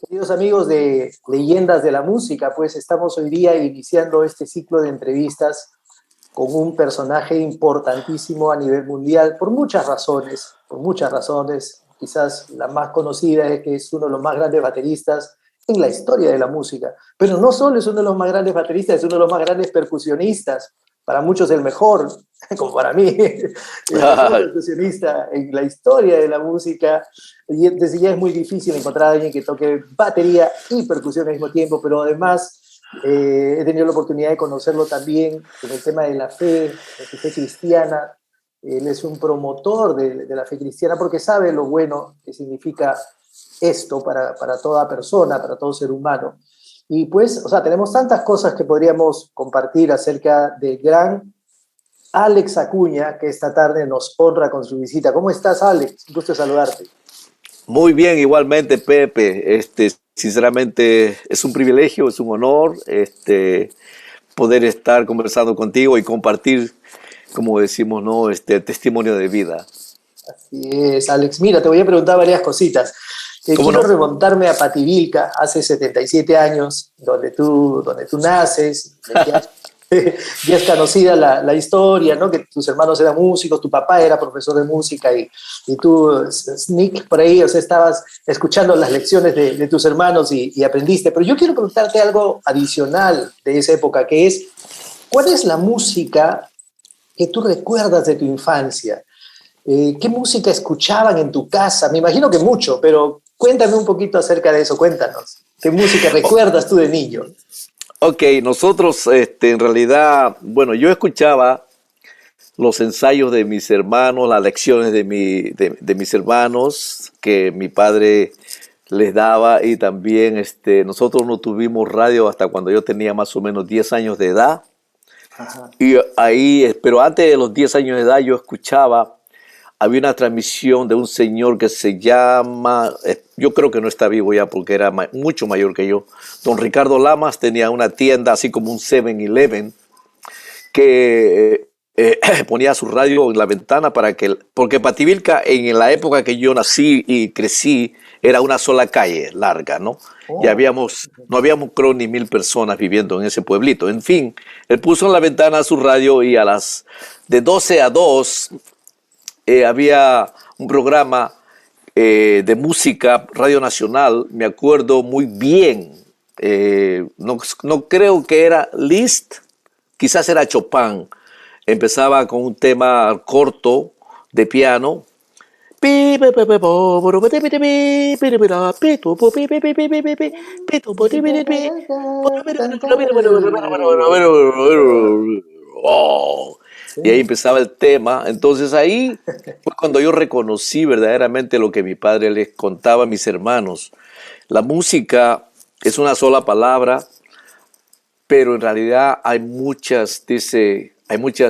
Queridos amigos de Leyendas de la Música, pues estamos hoy día iniciando este ciclo de entrevistas con un personaje importantísimo a nivel mundial por muchas razones, por muchas razones. Quizás la más conocida es que es uno de los más grandes bateristas en la historia de la música, pero no solo es uno de los más grandes bateristas, es uno de los más grandes percusionistas, para muchos el mejor, como para mí, el mejor percusionista en la historia de la música. Y desde ya es muy difícil encontrar a alguien que toque batería y percusión al mismo tiempo, pero además he tenido la oportunidad de conocerlo también en el tema de la fe cristiana. Él es un promotor de la fe cristiana porque sabe lo bueno que significa esto para toda persona, para todo ser humano. Y pues, o sea, tenemos tantas cosas que podríamos compartir acerca del gran Alex Acuña, que esta tarde nos honra con su visita. ¿Cómo estás, Alex? Un gusto saludarte. Muy bien, igualmente, Pepe. Sinceramente, es un privilegio, es un honor, poder estar conversando contigo y compartir, como decimos, ¿no? Testimonio de vida. Así es, Alex. Mira, te voy a preguntar varias cositas. ¿Cómo Quiero no? remontarme a Pativilca, hace 77 años, donde tú naces. Ya es conocida la historia, ¿no? Que tus hermanos eran músicos, tu papá era profesor de música y tú, Nick, por ahí, o sea, estabas escuchando las lecciones de tus hermanos y aprendiste. Pero yo quiero preguntarte algo adicional de esa época, que es, ¿cuál es la música que tú recuerdas de tu infancia? ¿Qué música escuchaban en tu casa? Me imagino que mucho, pero cuéntame un poquito acerca de eso, cuéntanos. ¿Qué música recuerdas tú de niño? Ok, nosotros, en realidad, bueno, yo escuchaba los ensayos de mis hermanos, las lecciones de mis hermanos que mi padre les daba y también nosotros no tuvimos radio hasta cuando yo tenía más o menos 10 años de edad. Ajá. Y ahí, pero antes de los 10 años de edad yo escuchaba, había una transmisión de un señor que se llama, yo creo que no está vivo ya porque era mucho mayor que yo, don Ricardo Lamas tenía una tienda así como un 7-Eleven que ponía su radio en la ventana porque Pativilca en la época que yo nací y crecí era una sola calle larga, ¿no? Y Oh. no habíamos creo ni 1000 personas viviendo en ese pueblito. En fin, él puso en la ventana su radio y de 12 a 2 había un programa de música, Radio Nacional, me acuerdo muy bien. No creo que era Liszt, quizás era Chopin. Empezaba con un tema corto de piano. Oh, y ahí empezaba el tema. Entonces ahí fue cuando yo reconocí verdaderamente lo que mi padre les contaba a mis hermanos. La música es una sola palabra, pero en realidad hay muchas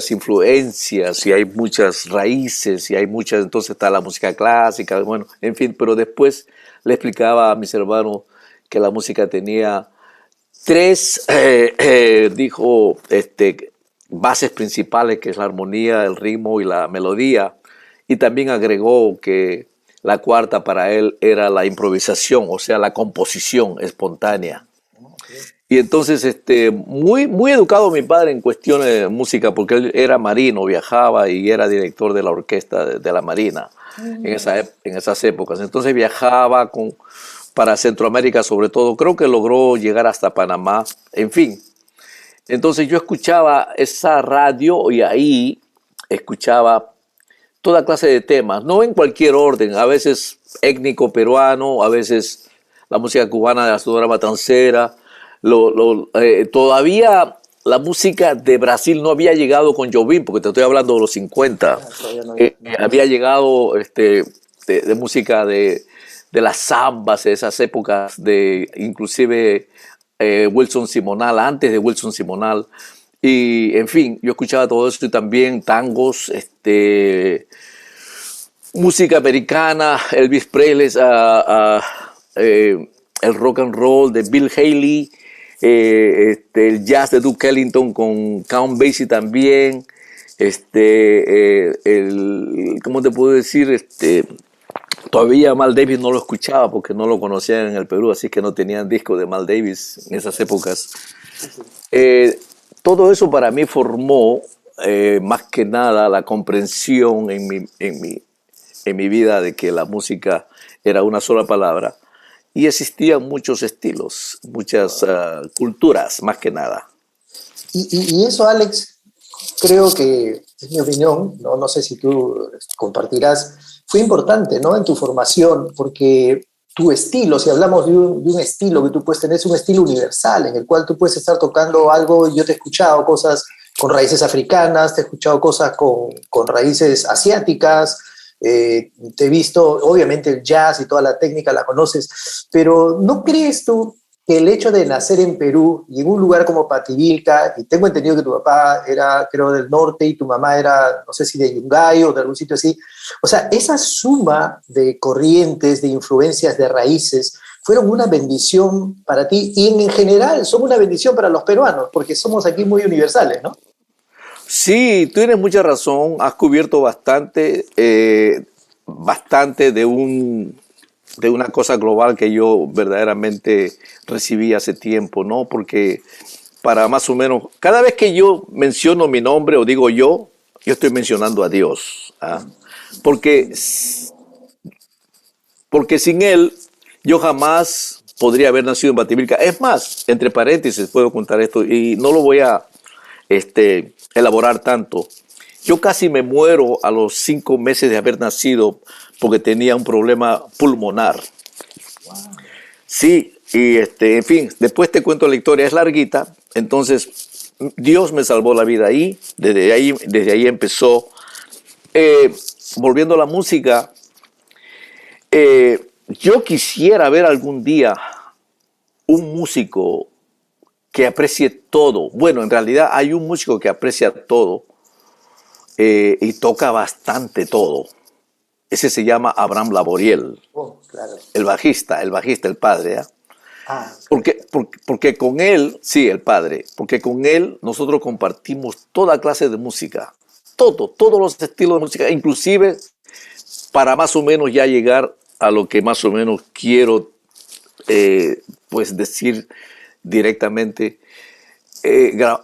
influencias y hay muchas raíces y hay muchas, entonces está la música clásica, bueno, en fin, pero después le explicaba a mis hermanos que la música tenía tres, dijo, bases principales, que es la armonía, el ritmo y la melodía, y también agregó que la cuarta para él era la improvisación, o sea, la composición espontánea. Okay. Y entonces, muy educado mi padre en cuestiones de música, porque él era marino, viajaba y era director de la orquesta de la Marina en esas épocas. Entonces viajaba para Centroamérica sobre todo, creo que logró llegar hasta Panamá, en fin. Entonces yo escuchaba esa radio y ahí escuchaba toda clase de temas, no en cualquier orden, a veces étnico peruano, a veces la música cubana de la Sonora Matancera. Todavía la música de Brasil no había llegado con Jobim, porque te estoy hablando de los 50. Todavía no, no. Había llegado de música de las zambas, de esas épocas, inclusive Wilson Simonal, antes de Wilson Simonal. Y, en fin, yo escuchaba todo eso y también tangos, música americana, Elvis Presley, el rock and roll de Bill Haley, el jazz de Duke Ellington con Count Basie también, ¿cómo te puedo decir? Todavía Mal Davis no lo escuchaba porque no lo conocían en el Perú, así que no tenían disco de Mal Davis en esas épocas. Eh, Todo eso para mí formó más que nada la comprensión en mi vida de que la música era una sola palabra y existían muchos estilos, muchas culturas más que nada. Y eso, Alex, creo que, es mi opinión, no, no sé si tú compartirás, fue importante, ¿no? En tu formación, porque tu estilo, si hablamos de un estilo que tú puedes tener, es un estilo universal, en el cual tú puedes estar tocando algo, yo te he escuchado cosas con raíces africanas, te he escuchado cosas con raíces asiáticas, te he visto, obviamente el jazz y toda la técnica la conoces, pero ¿no crees tú que el hecho de nacer en Perú y en un lugar como Pativilca, y tengo entendido que tu papá era, creo, del norte y tu mamá era, no sé si de Yungay o de algún sitio así, o sea, esa suma de corrientes, de influencias, de raíces, fueron una bendición para ti y en general son una bendición para los peruanos, porque somos aquí muy universales, ¿no? Sí, tú tienes mucha razón, has cubierto bastante, bastante de una cosa global que yo verdaderamente recibí hace tiempo, ¿no? Porque para más o menos, cada vez que yo menciono mi nombre o digo yo estoy mencionando a Dios, ¿ah? Porque, porque sin Él yo jamás podría haber nacido en Bativilca. Es más, entre paréntesis puedo contar esto y no lo voy a elaborar tanto. Yo casi me muero a los 5 meses de haber nacido porque tenía un problema pulmonar. Sí, y en fin, después te cuento la historia, es larguita. Entonces, Dios me salvó la vida ahí, desde ahí empezó. Eh, Volviendo a la música, yo quisiera ver algún día un músico que aprecie todo. Bueno, en realidad hay un músico que aprecia todo y toca bastante todo. Ese se llama Abraham Laboriel, Oh, claro. el padre. ¿Eh? Ah, Porque con él, sí, el padre, porque con él nosotros compartimos toda clase de música, todos los estilos de música, inclusive para más o menos ya llegar a lo que más o menos quiero pues decir directamente.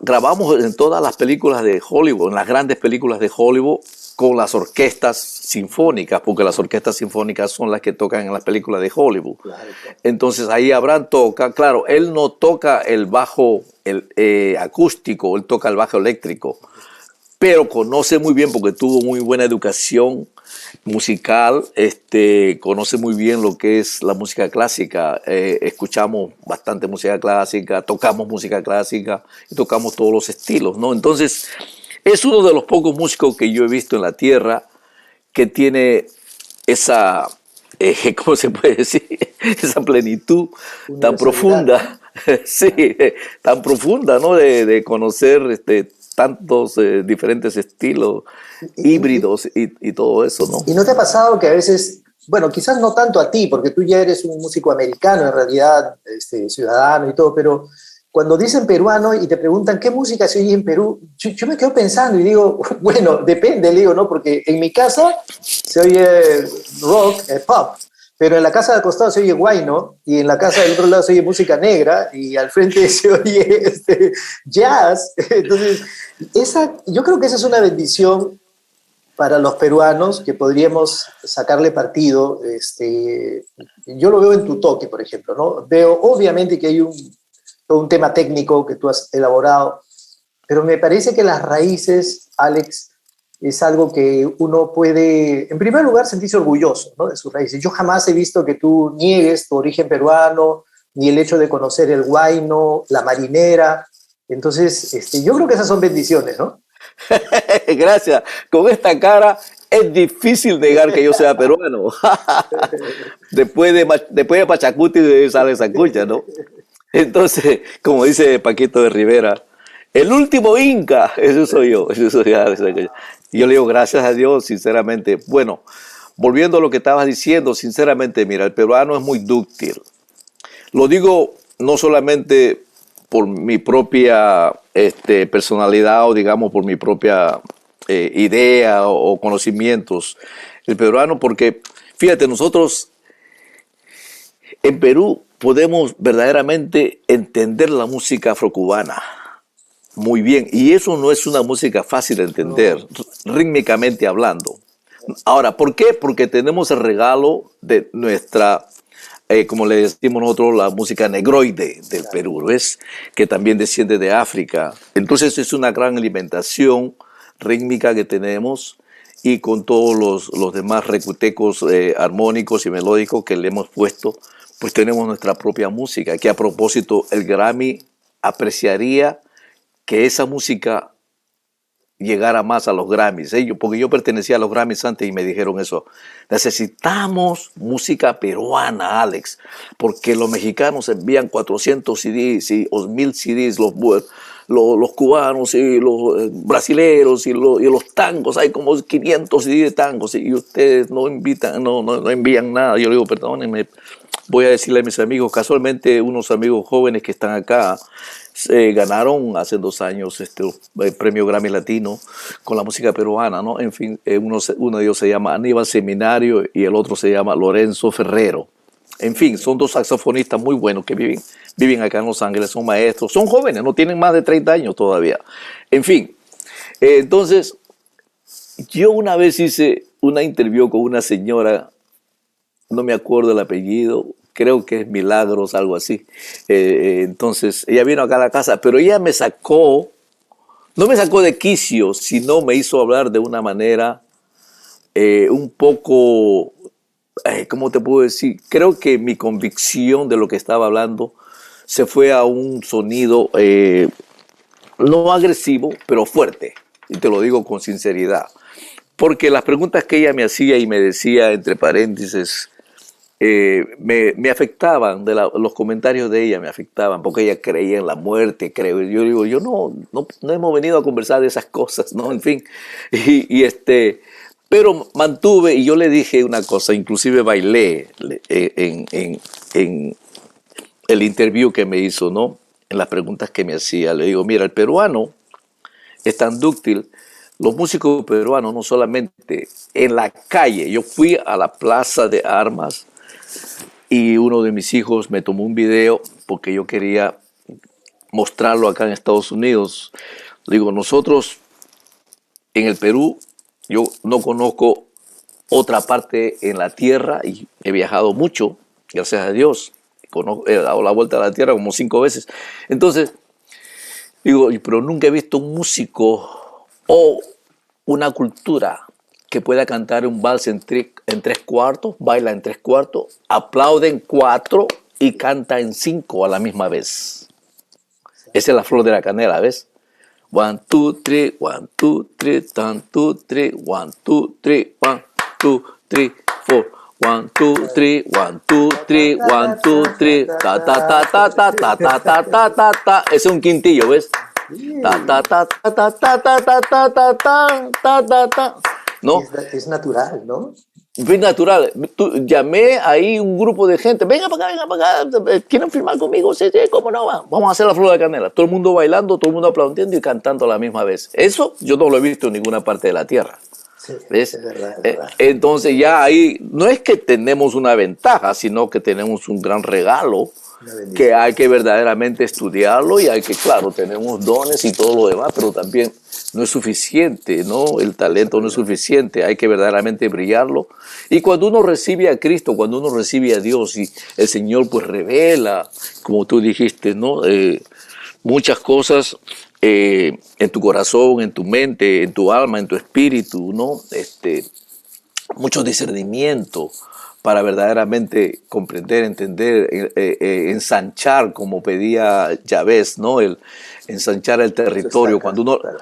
Grabamos en todas las películas de Hollywood, en las grandes películas de Hollywood, con las orquestas sinfónicas, porque las orquestas sinfónicas son las que tocan en las películas de Hollywood. claro, claro. Entonces ahí Abraham toca, claro, él no toca el bajo acústico, él toca el bajo eléctrico, pero conoce muy bien porque tuvo muy buena educación musical, conoce muy bien lo que es la música clásica, escuchamos bastante música clásica, tocamos música clásica y tocamos todos los estilos, ¿no? Entonces, es uno de los pocos músicos que yo he visto en la tierra que tiene esa, ¿cómo se puede decir? Esa plenitud tan Universalidad, ¿no? profunda, sí, tan profunda, ¿no? De conocer tantos diferentes estilos Y, híbridos y todo eso, ¿no? ¿Y no te ha pasado que a veces, bueno, quizás no tanto a ti, porque tú ya eres un músico americano en realidad, ciudadano y todo, pero cuando dicen peruano y te preguntan qué música se oye en Perú, yo me quedo pensando y digo, bueno, depende, le digo, ¿no? Porque en mi casa se oye rock, pop, pero en la casa de al costado se oye guayno y en la casa del otro lado se oye música negra y al frente se oye jazz. Entonces, yo creo que esa es una bendición para los peruanos que podríamos sacarle partido. Yo lo veo en tu toque, por ejemplo, ¿no? Veo obviamente que hay todo un tema técnico que tú has elaborado, pero me parece que las raíces, Alex, es algo que uno puede, en primer lugar, sentirse orgulloso, ¿no? De sus raíces. Yo jamás he visto que tú niegues tu origen peruano, ni el hecho de conocer el huayno, la marinera. Entonces, yo creo que esas son bendiciones, ¿no? Gracias. Con esta cara es difícil negar que yo sea peruano. Después de Pachacuti sale Sacucha, ¿no? Entonces, como dice Paquito de Rivera, el último Inca, eso soy yo. Y yo le digo, gracias a Dios, sinceramente. Bueno, volviendo a lo que estabas diciendo, sinceramente, mira, el peruano es muy dúctil. Lo digo no solamente por mi propia personalidad o digamos por mi propia idea o conocimientos. El peruano, porque Fíjate, nosotros en Perú podemos verdaderamente entender la música afrocubana muy bien, y eso no es una música fácil de entender, No, rítmicamente hablando. Ahora, ¿por qué? Porque tenemos el regalo de nuestra, como le decimos nosotros, la música negroide del claro. Perú, ¿ves? Que también desciende de África. Entonces es una gran alimentación rítmica que tenemos, y con todos los demás recutecos armónicos y melódicos que le hemos puesto, pues tenemos nuestra propia música, que a propósito el Grammy apreciaría que esa música llegara más a los Grammys, ¿eh? Porque yo pertenecía a los Grammys antes y me dijeron eso. Necesitamos música peruana, Alex, porque los mexicanos envían 400 CDs o 1000 CDs, los cubanos y los brasileros y los tangos, hay como 500 CDs de tangos y ustedes no invitan, no envían nada. Yo le digo, perdónenme, voy a decirle a mis amigos, casualmente unos amigos jóvenes que están acá, ganaron hace 2 años el premio Grammy Latino con la música peruana, ¿no? En fin, uno de ellos se llama Aníbal Seminario y el otro se llama Lorenzo Ferrero. En fin, son dos saxofonistas muy buenos que viven acá en Los Ángeles, son maestros, son jóvenes, no tienen más de 30 años todavía. En fin, entonces, yo una vez hice una interview con una señora, no me acuerdo el apellido, creo que es Milagros, algo así. Entonces, ella vino acá a la casa, pero ella no me sacó de quicio, sino me hizo hablar de una manera un poco, ¿cómo te puedo decir? Creo que mi convicción de lo que estaba hablando se fue a un sonido no agresivo, pero fuerte. Y te lo digo con sinceridad. Porque las preguntas que ella me hacía y me decía, entre paréntesis, me afectaban, los comentarios de ella me afectaban, porque ella creía en la muerte, creo. Yo digo, yo no hemos venido a conversar de esas cosas, ¿no? En fin, pero mantuve, y yo le dije una cosa, inclusive bailé en el interview que me hizo, ¿no? En las preguntas que me hacía, le digo, mira, el peruano es tan dúctil. Los músicos peruanos, no solamente en la calle, yo fui a la plaza de armas y uno de mis hijos me tomó un video porque yo quería mostrarlo acá en Estados Unidos. Digo, nosotros en el Perú, yo no conozco otra parte en la tierra y he viajado mucho, gracias a Dios. He dado la vuelta a la tierra como 5 veces. Entonces, digo, pero nunca he visto un músico o una cultura que pueda cantar un vals en 3/4, baila en 3/4, aplaude en 4 y canta en 5 a la misma vez. Esa es la flor de la canela, ¿ves? 1, 2, 3, 1, 2, 3, 1, 2, 3, 1, 2, 3, 1, 2, 3, 4. 1, 2, 3, 1, 2, 3, 1, 2, 3, ta ta ta ta ta ta ta ta ta ta ta. Ese es un quintillo, ¿ves? Ta ta ta ta ta ta ta ta ta ta ta ta ta. ¿No? Es natural, ¿no? Es natural. Llamé ahí un grupo de gente. Venga para acá. ¿Quieren filmar conmigo? Sí, ¿cómo no? Vamos a hacer la flor de canela. Todo el mundo bailando, todo el mundo aplaudiendo y cantando a la misma vez. Eso yo no lo he visto en ninguna parte de la tierra. Sí, ¿Ves? es verdad, es verdad. Entonces ya ahí no es que tenemos una ventaja, sino que tenemos un gran regalo que hay que verdaderamente estudiarlo, y hay que, claro, tenemos dones y todo lo demás, pero también no es suficiente, ¿no? El talento no es suficiente, hay que verdaderamente brillarlo. Y cuando uno recibe a Cristo, cuando uno recibe a Dios y el Señor pues revela, como tú dijiste, ¿no? Muchas cosas en tu corazón, en tu mente, en tu alma, en tu espíritu, ¿no? Mucho discernimiento para verdaderamente comprender, entender, ensanchar, como pedía Yahvés, ¿no? El ensanchar el territorio. Cuando uno, claro.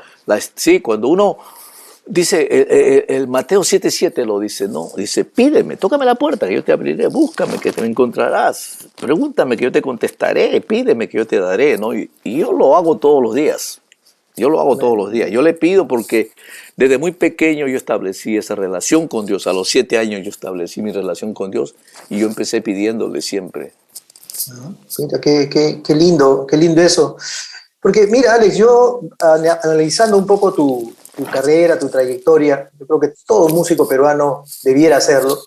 sí, cuando uno dice, el Mateo 7:7 lo dice, ¿no? Dice, pídeme, tócame la puerta que yo te abriré, búscame que te encontrarás, pregúntame que yo te contestaré, pídeme que yo te daré, ¿no? Y yo lo hago todos los días. Yo lo hago todos los días. Yo le pido porque desde muy pequeño yo establecí esa relación con Dios. A los 7 años yo establecí mi relación con Dios y yo empecé pidiéndole siempre. Mira, qué lindo eso. Porque mira, Alex, yo analizando un poco tu carrera, tu trayectoria, yo creo que todo músico peruano debiera hacerlo.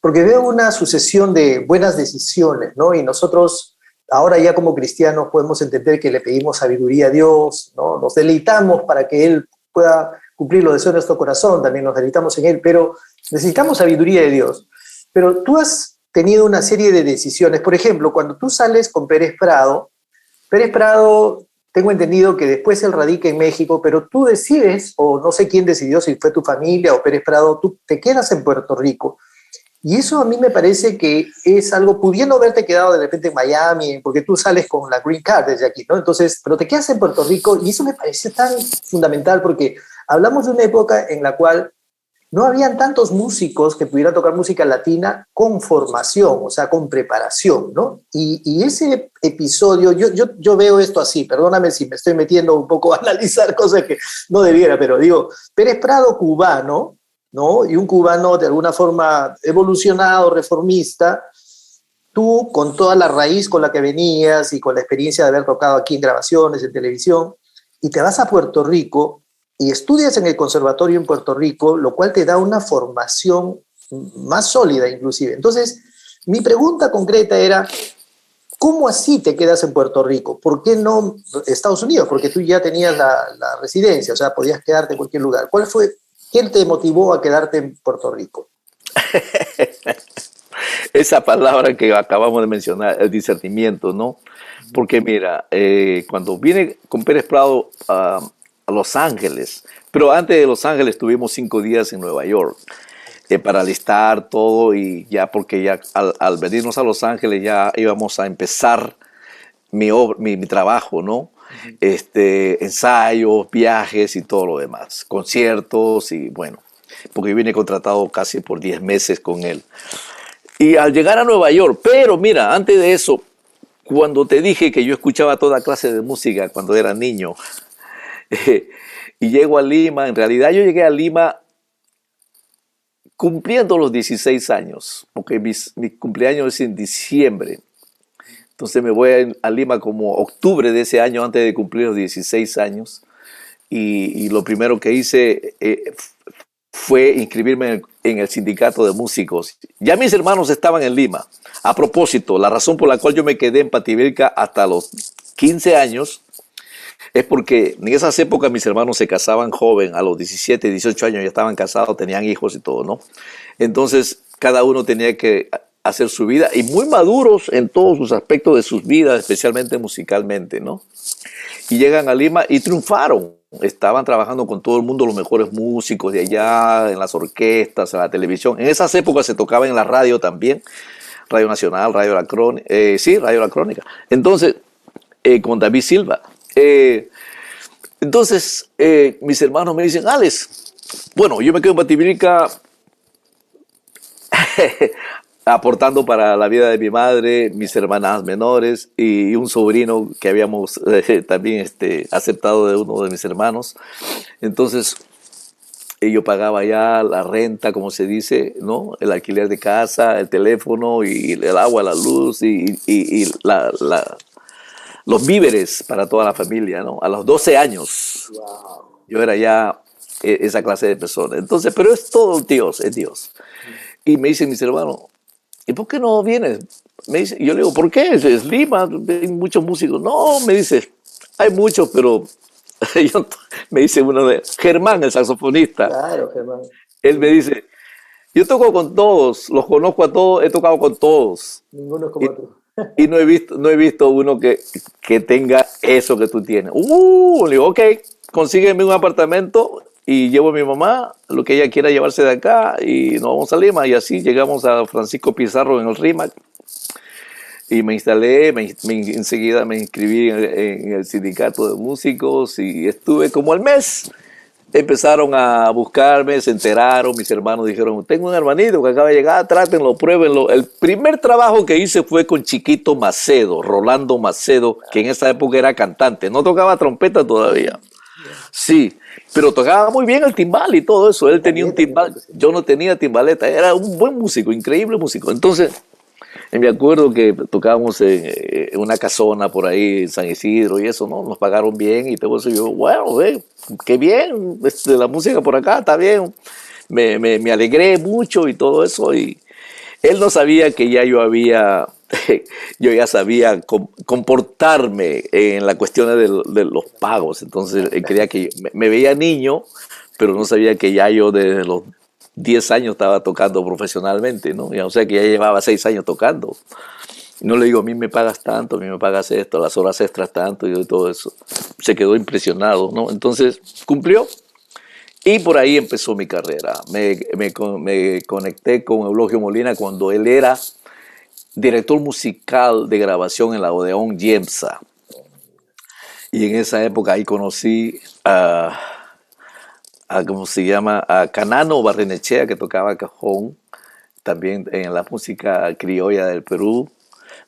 porque veo una sucesión de buenas decisiones, ¿no? Y nosotros ahora ya como cristianos podemos entender que le pedimos sabiduría a Dios, ¿no? Nos deleitamos para que Él pueda cumplir los deseos de nuestro corazón, también nos deleitamos en Él, pero necesitamos sabiduría de Dios. Pero tú has tenido una serie de decisiones, por ejemplo, cuando tú sales con Pérez Prado, tengo entendido que después él radica en México, pero tú decides, o no sé quién decidió, si fue tu familia o Pérez Prado, tú te quedas en Puerto Rico. Y eso a mí me parece que es algo, pudiendo haberte quedado de repente en Miami, porque tú sales con la Green Card desde aquí, ¿no? Entonces, pero te quedas en Puerto Rico y eso me parece tan fundamental porque hablamos de una época en la cual no habían tantos músicos que pudieran tocar música latina con formación, o sea, con preparación, ¿no? Y ese episodio, yo veo esto así, perdóname si me estoy metiendo un poco a analizar cosas que no debiera, pero digo, Pérez Prado cubano, ¿no? Y un cubano de alguna forma evolucionado, reformista, tú con toda la raíz con la que venías y con la experiencia de haber tocado aquí en grabaciones, en televisión, y te vas a Puerto Rico y estudias en el conservatorio en Puerto Rico, lo cual te da una formación más sólida inclusive. Entonces, mi pregunta concreta era, ¿cómo así te quedas en Puerto Rico? ¿Por qué no Estados Unidos? Porque tú ya tenías la residencia, o sea, podías quedarte en cualquier lugar. ¿Qué te motivó a quedarte en Puerto Rico? Esa palabra que acabamos de mencionar, el discernimiento, ¿no? Porque mira, cuando vine con Pérez Prado a Los Ángeles, pero antes de Los Ángeles tuvimos 5 días en Nueva York para alistar todo y ya porque ya al venirnos a Los Ángeles ya íbamos a empezar mi trabajo, ¿no? Ensayos, viajes y todo lo demás, conciertos y bueno, porque yo vine contratado casi por 10 meses con él. Y al llegar a Nueva York, pero mira, antes de eso, cuando te dije que yo escuchaba toda clase de música cuando era niño, y llego a Lima, en realidad yo llegué a Lima cumpliendo los 16 años, porque mi cumpleaños es en diciembre. Entonces me voy a Lima como octubre de ese año, antes de cumplir los 16 años. Y lo primero que hice fue inscribirme en el sindicato de músicos. Ya mis hermanos estaban en Lima. A propósito, la razón por la cual yo me quedé en Pativilca hasta los 15 años es porque en esas épocas mis hermanos se casaban joven, a los 17, 18 años ya estaban casados, tenían hijos y todo, ¿no? Entonces cada uno tenía que hacer su vida y muy maduros en todos sus aspectos de sus vidas, especialmente musicalmente, ¿no? Y llegan a Lima y triunfaron. Estaban trabajando con todo el mundo, los mejores músicos de allá, en las orquestas, en la televisión. En esas épocas se tocaba en la radio también, Radio Nacional, Radio La Crónica, sí, Radio La Crónica. Entonces, con David Silva. Entonces, mis hermanos me dicen, Alex, bueno, yo me quedo en Pativilca aportando para la vida de mi madre, mis hermanas menores y un sobrino que habíamos también aceptado de uno de mis hermanos. Entonces, yo pagaba ya la renta, como se dice, ¿no? El alquiler de casa, el teléfono y el agua, la luz y los víveres para toda la familia, ¿no? A los 12 años, yo era ya esa clase de persona. Entonces, pero es todo Dios, es Dios. Y me dicen mis hermanos, ¿y por qué no vienes? Me dice, yo le digo, ¿por qué? Es Lima, hay muchos músicos. No, me dice, hay muchos, pero me dice uno de Germán, el saxofonista. Claro, Germán. Él me dice, yo toco con todos, los conozco a todos, he tocado con todos. Ninguno es como tú. Y no he visto uno que tenga eso que tú tienes. Le digo, ok, consígueme un apartamento y llevo a mi mamá, lo que ella quiera llevarse de acá, y nos vamos a Lima. Y así llegamos a Francisco Pizarro en el RIMAC. Y me instalé, enseguida me inscribí en el sindicato de músicos y estuve como al mes. Empezaron a buscarme, se enteraron, mis hermanos dijeron, tengo un hermanito que acaba de llegar, trátenlo, pruébenlo. El primer trabajo que hice fue con Chiquito Macedo, Rolando Macedo, que en esa época era cantante, no tocaba trompeta todavía. Sí, pero tocaba muy bien el timbal y todo eso. Él tenía un timbal, yo no tenía timbaleta, era un buen músico, increíble músico. Entonces, me acuerdo que tocábamos en una casona por ahí en San Isidro y eso, ¿no? Nos pagaron bien y todo eso. Y yo, bueno, qué bien, la música por acá está bien. Me alegré mucho y todo eso. Y Él no sabía que ya yo había, yo ya sabía comportarme en la cuestión de los pagos. Entonces él creía que me veía niño, pero no sabía que ya yo desde los 10 años estaba tocando profesionalmente, ¿no? O sea que ya llevaba 6 años tocando. Y no le digo, a mí me pagas tanto, a mí me pagas esto, las horas extras tanto y todo eso. Se quedó impresionado, ¿no? Entonces cumplió. Y por ahí empezó mi carrera. Me conecté con Eulogio Molina cuando él era director musical de grabación en la Odeón Yemsa. Y en esa época ahí conocí ¿cómo se llama? A Canano Barrenechea, que tocaba cajón, también en la música criolla del Perú.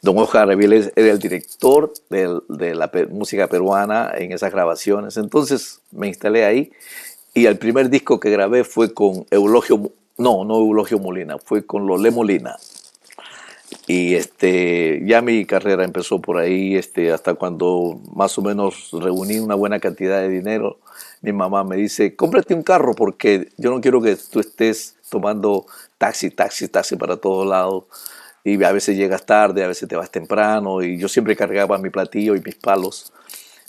Don Oscar Reviles era el director de la música peruana en esas grabaciones. Entonces me instalé ahí y el primer disco que grabé fue con Eulogio, no Eulogio Molina, fue con Lolé Molina. Y ya mi carrera empezó por ahí, hasta cuando más o menos reuní una buena cantidad de dinero. Mi mamá me dice, cómprate un carro porque yo no quiero que tú estés tomando taxi para todos lados. Y a veces llegas tarde, a veces te vas temprano. Y yo siempre cargaba mi platillo y mis palos.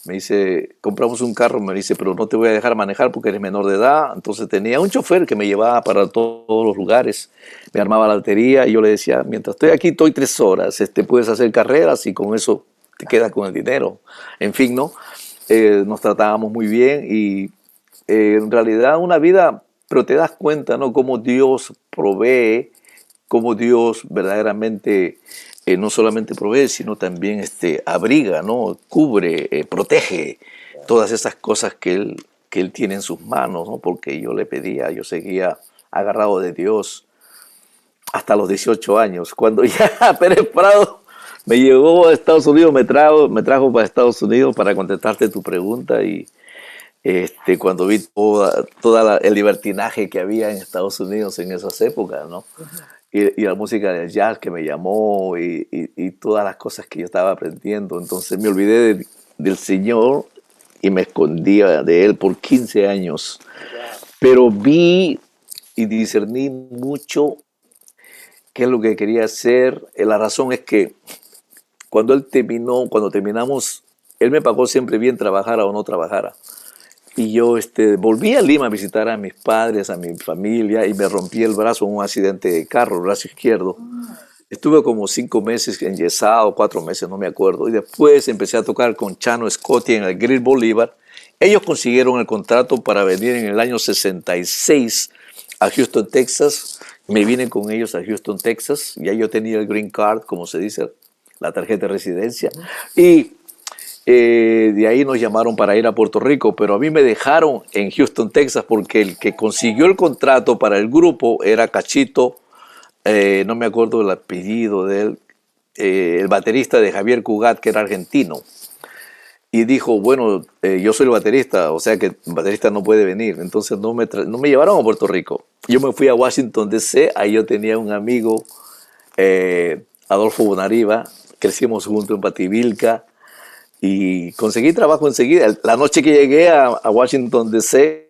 Me dice, compramos un carro, me dice, pero no te voy a dejar manejar porque eres menor de edad. Entonces tenía un chofer que me llevaba para todos los lugares, me armaba la batería y yo le decía, mientras estoy aquí, estoy 3 horas, puedes hacer carreras y con eso te quedas con el dinero. En fin, ¿no? Nos tratábamos muy bien y en realidad una vida, pero te das cuenta, ¿no? Cómo Dios provee, cómo Dios verdaderamente no solamente provee, sino también abriga, ¿no? Cubre, protege todas esas cosas que él tiene en sus manos, ¿no? Porque yo le pedía, yo seguía agarrado de Dios hasta los 18 años. Cuando ya Pérez Prado me llegó a Estados Unidos, me trajo para Estados Unidos para contestarte tu pregunta y cuando vi toda el libertinaje que había en Estados Unidos en esas épocas, ¿no? Y la música del jazz que me llamó y todas las cosas que yo estaba aprendiendo. Entonces me olvidé del Señor y me escondía de Él por 15 años. Pero vi y discerní mucho qué es lo que quería hacer. La razón es que cuando terminamos, Él me pagó siempre bien, trabajara o no trabajara. Y yo volví a Lima a visitar a mis padres, a mi familia, y me rompí el brazo en un accidente de carro, el brazo izquierdo. Estuve como 5 meses enyesado, 4 meses, no me acuerdo. Y después empecé a tocar con Chano Scotti en el Grill Bolívar. Ellos consiguieron el contrato para venir en el año 66 a Houston, Texas. Me vine con ellos a Houston, Texas. Ya yo tenía el green card, como se dice, la tarjeta de residencia. Y de ahí nos llamaron para ir a Puerto Rico, pero a mí me dejaron en Houston, Texas, porque el que consiguió el contrato para el grupo era Cachito, no me acuerdo el apellido de él, el baterista de Javier Cugat, que era argentino. Y dijo, bueno, yo soy el baterista, o sea que el baterista no puede venir. Entonces no me llevaron a Puerto Rico. Yo me fui a Washington, D.C., ahí yo tenía un amigo, Adolfo Bonariva, crecimos juntos en Pativilca, y conseguí trabajo enseguida. La noche que llegué a Washington, D.C.,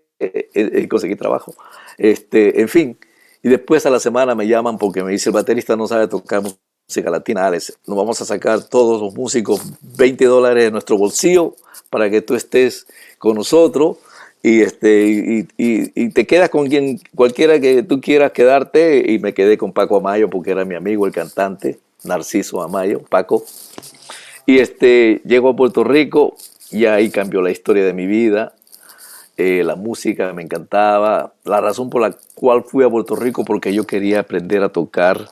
conseguí trabajo. En fin, y después a la semana me llaman porque me dice, el baterista no sabe tocar música latina, Alex. Nos vamos a sacar todos los músicos $20 de nuestro bolsillo para que tú estés con nosotros y te quedas con cualquiera que tú quieras quedarte. Y me quedé con Paco Amayo porque era mi amigo, el cantante, Narciso Amayo, Paco. Y llego a Puerto Rico y ahí cambió la historia de mi vida. La música me encantaba. La razón por la cual fui a Puerto Rico porque yo quería aprender a tocar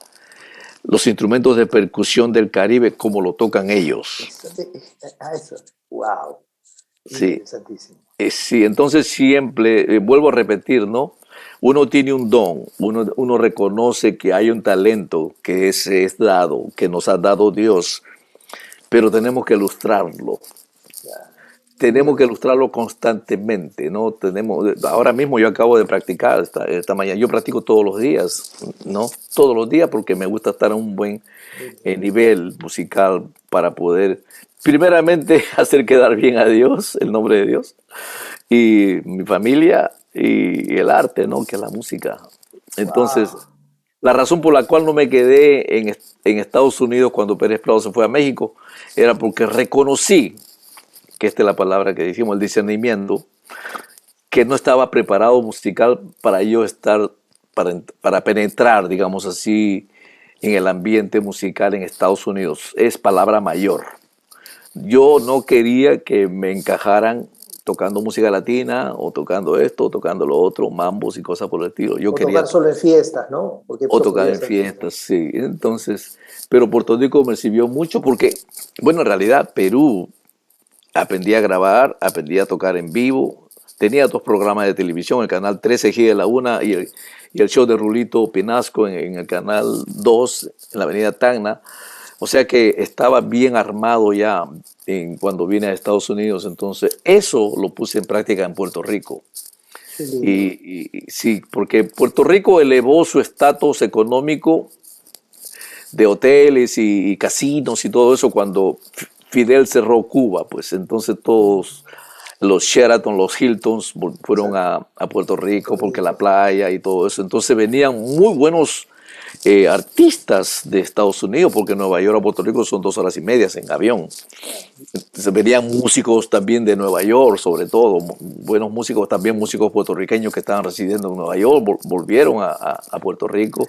los instrumentos de percusión del Caribe como lo tocan ellos. Eso. Wow. Sí. Interesantísimo. Sí, entonces siempre, vuelvo a repetir, ¿no? Uno tiene un don, uno reconoce que hay un talento que es dado, que nos ha dado Dios, pero tenemos que ilustrarlo. Tenemos que ilustrarlo constantemente, ¿no? Ahora mismo yo acabo de practicar esta mañana. Yo practico todos los días, ¿no? Todos los días porque me gusta estar a un buen nivel musical para poder, primeramente, hacer quedar bien a Dios, el nombre de Dios, y mi familia y el arte, ¿no? Que es la música. Entonces, La razón por la cual no me quedé en Estados Unidos cuando Pérez Prado se fue a México era porque reconocí, que esta es la palabra que dijimos, el discernimiento, que no estaba preparado musical para yo estar, para penetrar, digamos así, en el ambiente musical en Estados Unidos. Es palabra mayor. Yo no quería que me encajaran tocando música latina o tocando esto o tocando lo otro, mambos y cosas por el estilo. Yo O quería tocar solo en fiestas, ¿no? Porque o eso tocar podía en ser. fiestas, sí. Entonces, pero Puerto Rico me sirvió mucho porque, bueno, en realidad Perú aprendí a grabar, aprendí a tocar en vivo. Tenía dos programas de televisión, el canal 13 G de la una y el show de Rulito Pinasco en el canal 2 en la avenida Tacna. O sea que estaba bien armado ya cuando vine a Estados Unidos. Entonces, eso lo puse en práctica en Puerto Rico. Qué lindo. Sí, porque Puerto Rico elevó su estatus económico de hoteles y casinos y todo eso cuando Fidel cerró Cuba, pues entonces todos los Sheraton, los Hiltons fueron Exacto. a Puerto Rico Puerto porque la Rico. playa y todo eso. Entonces venían muy buenos artistas de Estados Unidos, porque Nueva York a Puerto Rico son 2 horas y media en avión. Entonces venían músicos también de Nueva York, sobre todo, buenos músicos, también músicos puertorriqueños que estaban residiendo en Nueva York, volvieron a Puerto Rico.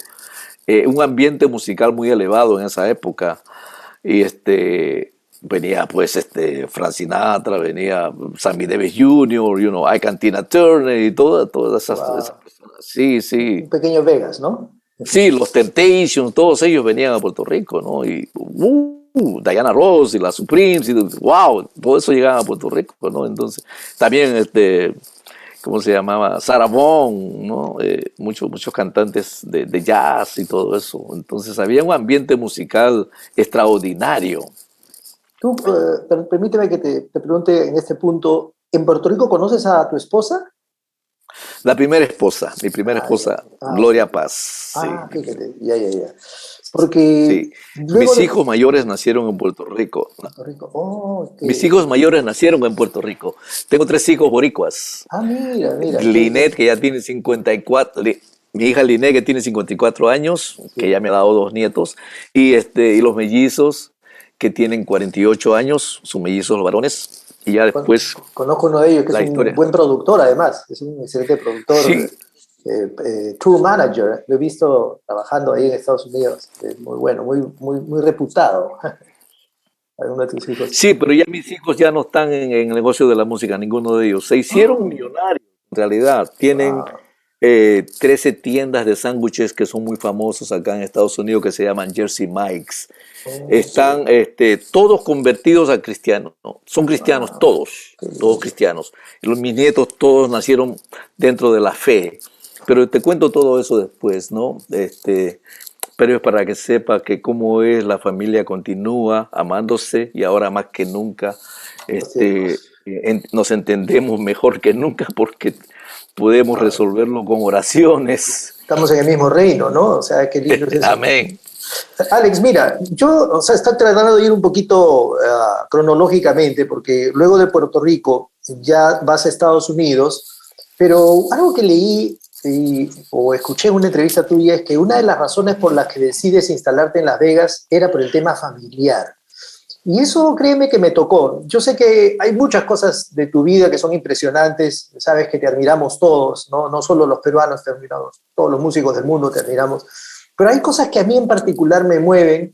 Un ambiente musical muy elevado en esa época. Y venía pues Frank Sinatra, venía Sammy Davis Jr., Ike and Tina Turner y todas esas Wow. personas. Sí, sí. Un pequeño Vegas, ¿no? Sí, los Temptations, todos ellos venían a Puerto Rico, ¿no? Y Diana Ross y las Supremes, y wow, todo eso llegaba a Puerto Rico, ¿no? Entonces, también ¿cómo se llamaba? Sarah Vaughan, ¿no? Muchos cantantes de jazz y todo eso. Entonces había un ambiente musical extraordinario. Tú, permíteme que te pregunte en este punto, ¿en Puerto Rico conoces a tu esposa? La primera esposa, mi primera Ah, ya. esposa, Ah, ok. Gloria Paz, sí, Ah, fíjate, ya, ya, ya. Porque sí. luego Mis de hijos mayores nacieron en Puerto Rico. Puerto Rico, oh, Mis hijos mayores nacieron en Puerto Rico. Tengo 3 hijos boricuas. ah, mira, mira, Linet, que ya tiene 54, mi hija Linet, que tiene 54 años, que sí. ya me ha dado 2 nietos, y los mellizos, que tienen 48 años, sus mellizos los varones, y ya después Conozco uno de ellos que es la un historia. buen productor, además, es un excelente productor, Sí, tour manager. Lo he visto trabajando ahí en Estados Unidos. Es muy bueno, muy reputado. Alguno de tus hijos. sí, pero ya mis hijos ya no están en el negocio de la música, ninguno de ellos. Se hicieron Oh, millonarios, en realidad. Tienen wow. 13 tiendas de sándwiches que son muy famosos acá en Estados Unidos, que se llaman Jersey Mike's. Oh, Están todos convertidos a cristianos, ¿no? Son cristianos wow. todos, Qué todos lindo. cristianos. Y mis nietos todos nacieron dentro de la fe. Pero te cuento todo eso después, ¿no? Pero es para que sepa que cómo es la familia continúa amándose y ahora más que nunca Así es. nos entendemos mejor que nunca porque podemos resolverlo con oraciones. Estamos en el mismo reino, ¿no? O sea, qué lindo es eso. Amén. Alex, mira, yo, o sea, estoy tratando de ir un poquito cronológicamente, porque luego de Puerto Rico ya vas a Estados Unidos, pero algo que leí o escuché en una entrevista tuya es que una de las razones por las que decides instalarte en Las Vegas era por el tema familiar. Y eso, créeme que me tocó. Yo sé que hay muchas cosas de tu vida que son impresionantes, sabes que te admiramos todos, ¿no? No solo los peruanos te admiramos, todos los músicos del mundo te admiramos, pero hay cosas que a mí en particular me mueven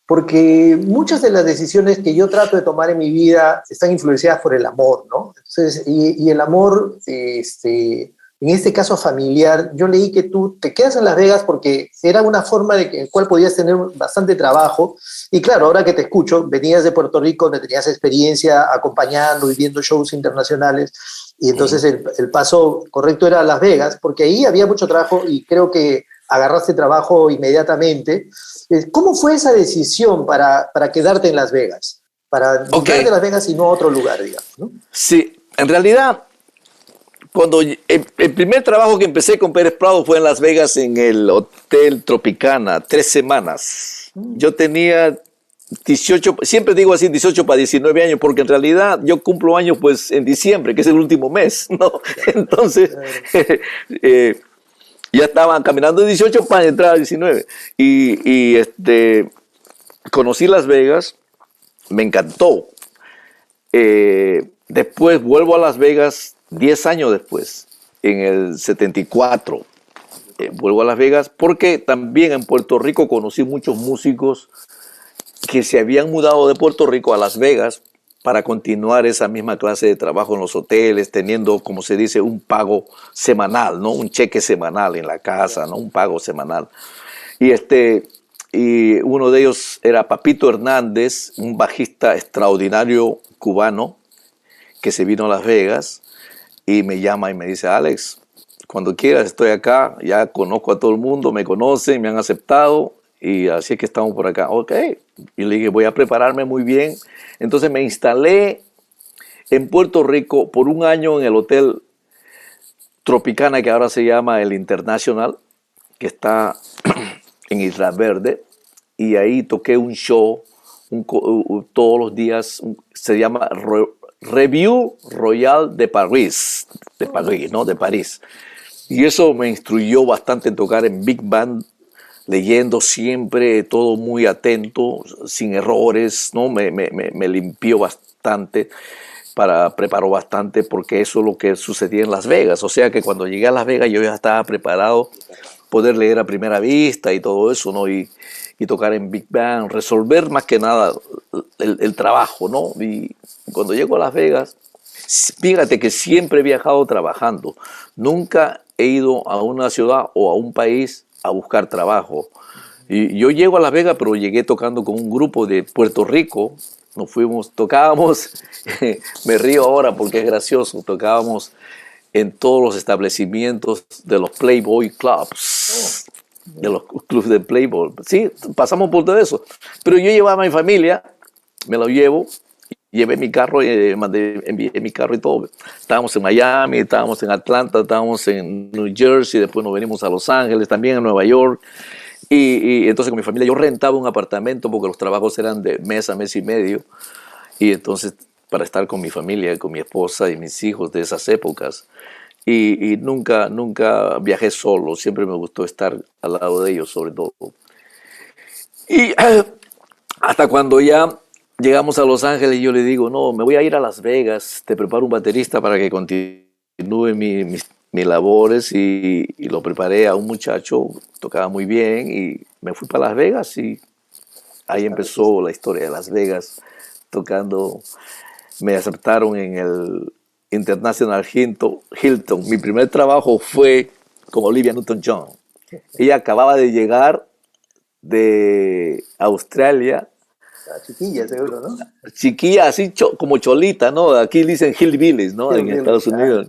porque muchas de las decisiones que yo trato de tomar en mi vida están influenciadas por el amor, ¿no? Entonces, y el amor, en este caso familiar, yo leí que tú te quedas en Las Vegas porque era una forma de que, en cual podías tener bastante trabajo. Y claro, ahora que te escucho, venías de Puerto Rico, donde tenías experiencia acompañando y viendo shows internacionales, y entonces el paso correcto era Las Vegas, porque ahí había mucho trabajo y creo que agarraste trabajo inmediatamente. ¿Cómo fue esa decisión para quedarte en Las Vegas? Para Ok, mudarte a Las Vegas y no a otro lugar, digamos, ¿no? sí, en realidad, cuando el primer trabajo que empecé con Pérez Prado fue en Las Vegas en el Hotel Tropicana, 3 semanas. Yo tenía 18, siempre digo así, 18 para 19 años, porque en realidad yo cumplo años pues en diciembre, que es el último mes, ¿no? Claro, Entonces, claro. eh, Ya estaban caminando 18 para entrar a 19. Conocí Las Vegas, me encantó. Después vuelvo a Las Vegas 10 años después, en el 74. Vuelvo a Las Vegas porque también en Puerto Rico conocí muchos músicos que se habían mudado de Puerto Rico a Las Vegas para continuar esa misma clase de trabajo en los hoteles, teniendo, como se dice, un pago semanal, ¿no? Un cheque semanal en la casa, ¿no? Un pago semanal. Y, y uno de ellos era Papito Hernández, un bajista extraordinario cubano que se vino a Las Vegas y me llama y me dice, Alex, cuando quieras estoy acá, ya conozco a todo el mundo, me conocen, me han aceptado y así es que estamos por acá. Ok, y le dije, voy a prepararme muy bien. Entonces me instalé en Puerto Rico por un año en el Hotel Tropicana, que ahora se llama el International, que está en Isla Verde, y ahí toqué un show todos los días, se llama Revue Royal de París, ¿no? De París. Y eso me instruyó bastante en tocar en Big Band, leyendo siempre, todo muy atento, sin errores, ¿no? Me limpió bastante, preparó bastante, porque eso es lo que sucedía en Las Vegas. O sea que cuando llegué a Las Vegas yo ya estaba preparado, poder leer a primera vista y todo eso, ¿no? Y tocar en Big Band, resolver más que nada el trabajo, ¿no? Y cuando llego a Las Vegas, fíjate que siempre he viajado trabajando. Nunca he ido a una ciudad o a un país a buscar trabajo. Y yo llego a Las Vegas, pero llegué tocando con un grupo de Puerto Rico. Nos fuimos, tocábamos, me río ahora porque es gracioso, tocábamos en todos los establecimientos de los Playboy Clubs, de los clubes de Playboy. Sí, pasamos por todo eso. Pero yo llevaba a mi familia, me lo llevo, llevé mi carro, envié mi carro y todo. Estábamos en Miami, estábamos en Atlanta, estábamos en New Jersey, después nos venimos a Los Ángeles, también en Nueva York. Y entonces con mi familia yo rentaba un apartamento porque los trabajos eran de mes a mes y medio. Y entonces para estar con mi familia, con mi esposa y mis hijos de esas épocas. Y nunca viajé solo, siempre me gustó estar al lado de ellos sobre todo. Y hasta cuando ya llegamos a Los Ángeles, yo le digo, no, me voy a ir a Las Vegas, te preparo un baterista para que continúe mis labores y lo preparé a un muchacho, tocaba muy bien y me fui para Las Vegas y ahí empezó la historia de Las Vegas, tocando, me aceptaron en el International Hilton. Mi primer trabajo fue con Olivia Newton-John. Ella acababa de llegar de Australia. Chiquilla, seguro, ¿no? Chiquilla, así como cholita, ¿no? Aquí dicen hillbillies, ¿no? En Estados Unidos.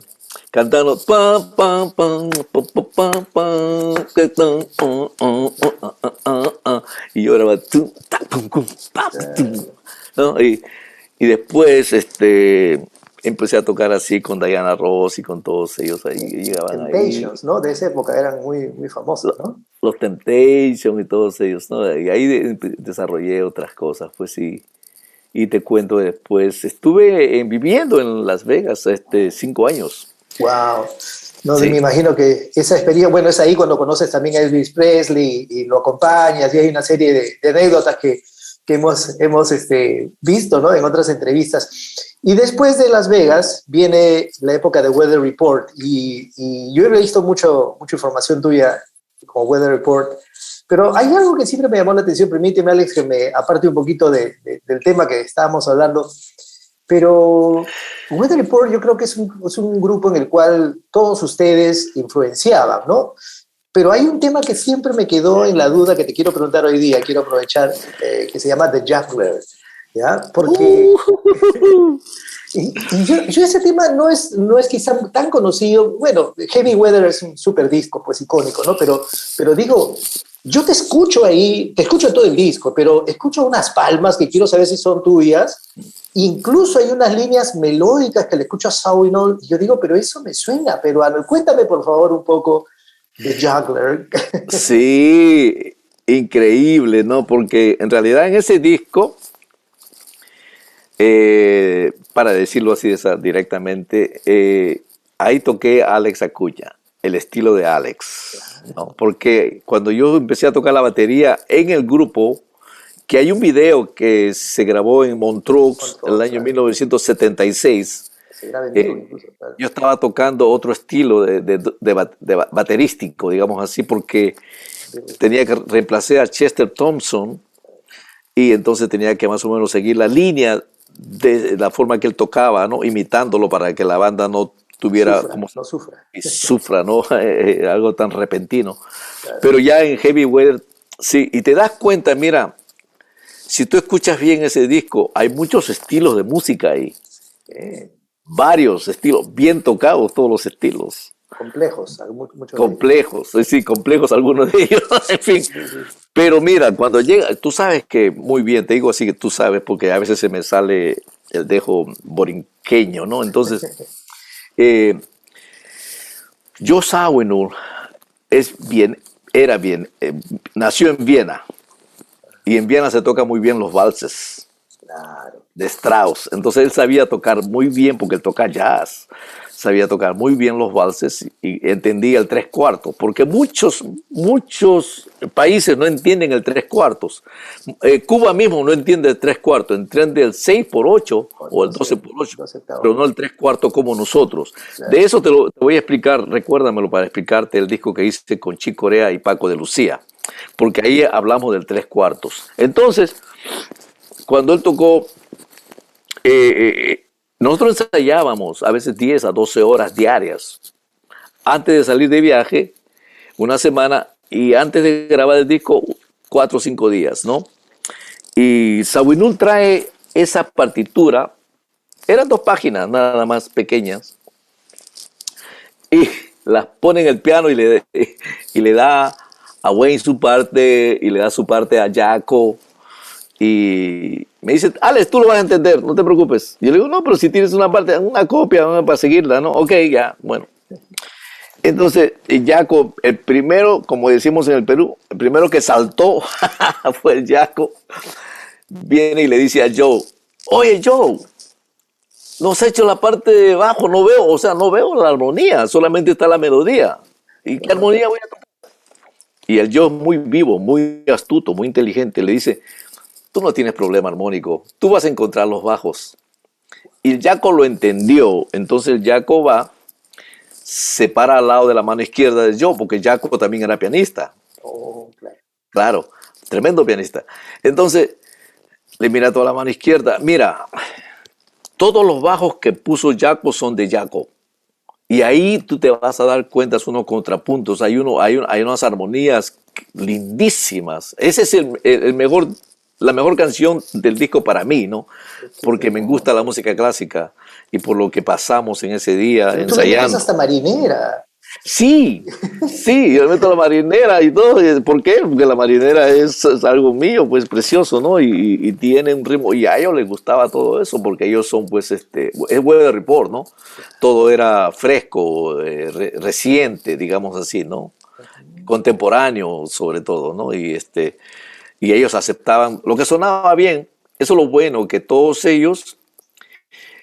Cantando pam pam pam pam pam pam y yo era ¿no? Y después empecé a tocar así con Diana Ross y con todos ellos ahí, llegaban Temptations, ahí. ¿no? De esa época eran muy famosos, ¿no? Los Temptations y todos ellos, ¿no? Y ahí desarrollé otras cosas, pues sí. Y te cuento después, estuve viviendo en Las Vegas 5 años. Wow. No, Sí. me imagino que esa experiencia, bueno, es ahí cuando conoces también a Elvis Presley y lo acompañas y hay una serie de anécdotas que hemos visto, ¿no? En otras entrevistas. Y después de Las Vegas viene la época de Weather Report y yo he visto mucha información tuya como Weather Report, pero hay algo que siempre me llamó la atención. Permíteme, Alex, que me aparte un poquito del tema que estábamos hablando, pero Weather Report yo creo que es un grupo en el cual todos ustedes influenciaban, ¿no? Pero hay un tema que siempre me quedó en la duda que te quiero preguntar hoy día, quiero aprovechar, que se llama The Juggler, ¿ya? Porque y yo ese tema no es quizá tan conocido. Bueno, Heavy Weather es un súper disco, pues icónico, ¿no? Pero digo, yo te escucho ahí, te escucho todo el disco, pero escucho unas palmas que quiero saber si son tuyas. Incluso hay unas líneas melódicas que le escucho a Sawinol y yo digo, pero eso me suena peruano. Cuéntame, por favor, un poco de Juggler. Sí, increíble, ¿no? Porque en realidad en ese disco, para decirlo así directamente, ahí toqué a Alex Acuña. el estilo de Alex, ¿no? Porque cuando yo empecé a tocar la batería en el grupo, que hay un video que se grabó en Montreux en el Control, año claro. 1976, Se graba en vivo eh, incluso, claro. yo estaba tocando otro estilo de baterístico, digamos así, porque tenía que reemplazar a Chester Thompson y entonces tenía que más o menos seguir la línea de la forma que él tocaba, ¿no? Imitándolo para que la banda no tuviera Sufra, como no sufra. y sufra, ¿no? Algo tan repentino. Claro. Pero ya en Heavy Weather, sí, y te das cuenta, mira, si tú escuchas bien ese disco, hay muchos estilos de música ahí, Eh, varios estilos, bien tocados todos los estilos, complejos, muchos de ellos. complejos, sí, complejos algunos de ellos, en fin. Sí, sí. Pero mira, cuando llega, tú sabes que, muy bien, te digo así que tú sabes, porque a veces se me sale el dejo borinqueño, ¿no? Entonces, eh, Joe Zawinul es bien, era bien, nació en Viena, y en Viena se toca muy bien los valses Claro. de Strauss. Entonces él sabía tocar muy bien, porque él toca jazz, sabía tocar muy bien los valses y entendía el tres cuartos, porque muchos países no entienden el tres cuartos. Cuba mismo no entiende el tres cuartos, entiende el 6 por 8 O o el 12 por 8, 12 octavos. pero no el tres cuartos como nosotros. Claro. De eso te voy a explicar, recuérdamelo para explicarte el disco que hice con Chick Corea y Paco de Lucía, porque ahí hablamos del tres cuartos. Entonces, cuando él tocó, nosotros ensayábamos a veces 10 a 12 horas diarias antes de salir de viaje, una semana, y antes de grabar el disco, 4 o 5 días, ¿no? Y Zawinul trae esa partitura, eran 2 páginas nada más pequeñas, y las pone en el piano y le da a Wayne su parte, y le da su parte a Jaco. Y me dice, Alex, tú lo vas a entender, no te preocupes. Y yo le digo, no, pero si tienes una parte, una copia para seguirla, ¿no? Ok, ya, bueno. Entonces, Jaco, el primero, como decimos en el Perú, el primero que saltó fue el Jaco. Viene y le dice a Joe, oye, Joe, no has hecho la parte de bajo, no veo, o sea, no veo la armonía, solamente está la melodía. ¿Y qué armonía voy a tocar? Y el Joe, muy vivo, muy astuto, muy inteligente, le dice, tú no tienes problema armónico, tú vas a encontrar los bajos. Y el Jaco lo entendió, entonces el Jaco va, se para al lado de la mano izquierda de Joe, porque Jaco también era pianista. Oh, claro. Claro, tremendo pianista. Entonces, le mira toda la mano izquierda, mira, todos los bajos que puso Jaco son de Jaco. Y ahí tú te vas a dar cuenta, son unos contrapuntos, hay unas armonías lindísimas. Ese es el mejor, la mejor canción del disco para mí, ¿no? Qué Porque me gusta la hermoso. música clásica y por lo que pasamos en ese día Pero tú le metes ensayando. hasta marinera. Sí, sí, yo le meto la marinera y todo. ¿Por qué? Porque la marinera es algo mío, pues precioso, ¿no? Y tiene un ritmo. Y a ellos les gustaba todo eso, porque ellos son, pues, es Weather Report, ¿no? Todo era fresco, reciente, digamos así, ¿no? Contemporáneo, sobre todo, ¿no? Y ellos aceptaban lo que sonaba bien. Eso es lo bueno, que todos ellos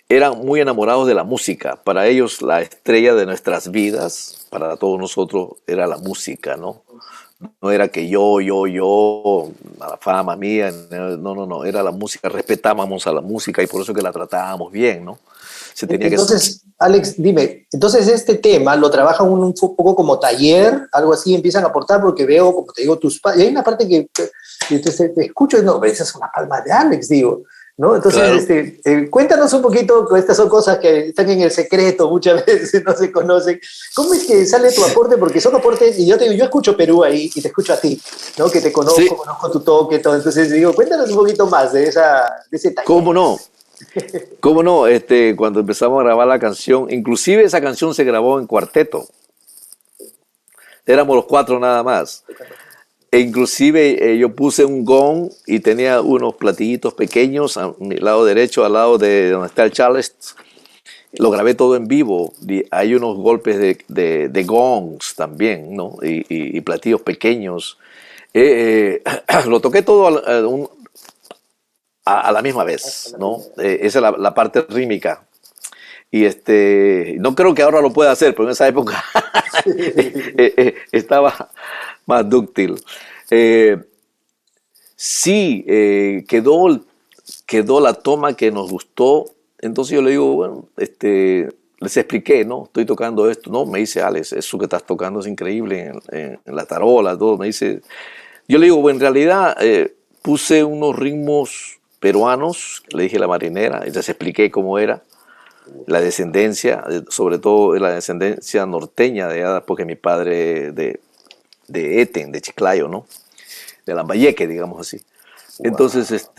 eran muy enamorados de la música. Para ellos la estrella de nuestras vidas, para todos nosotros, era la música, ¿no? No era que yo, a la fama mía, no, era la música, respetábamos a la música y por eso que la tratábamos bien, ¿no? Se tenía que... Entonces, Alex, dime, entonces este tema lo trabajan un poco como taller, algo así, empiezan a aportar porque veo, como te digo, y hay una parte que te escucho y no, pero esa es una palma de Alex, digo, ¿no? Entonces, Claro. cuéntanos un poquito, estas son cosas que están en el secreto, muchas veces no se conocen. ¿Cómo es que sale tu aporte? Porque son aportes, y yo te digo, yo escucho Perú ahí y te escucho a ti, ¿no? Que te Sí, conozco tu toque, todo. Entonces digo, cuéntanos un poquito más de ese taller. ¿cómo no? ¿Cómo no? Cuando empezamos a grabar la canción, inclusive esa canción se grabó en cuarteto. Éramos los 4 nada más. E inclusive yo puse un gong y tenía unos platillitos pequeños a mi lado derecho, al lado de donde está el Charles. Lo grabé todo en vivo. Y hay unos golpes de gongs también, ¿no? Y platillos pequeños. Lo toqué todo a la misma vez, ¿no? Esa es la parte rítmica. Y no creo que ahora lo pueda hacer, pero en esa época Estaba más dúctil. Eh, sí, quedó la toma que nos gustó. Entonces yo le digo, bueno, les expliqué, ¿no? Estoy tocando esto. No, me dice, Alex, eso que estás tocando es increíble en la tarola, todo. Me dice, yo le digo, bueno, en realidad puse unos ritmos peruanos, le dije la marinera, y les expliqué cómo era la descendencia, sobre todo la descendencia norteña de allá, porque mi padre de Eten, de Chiclayo, ¿no? De Lambayeque, digamos así. Wow. Entonces,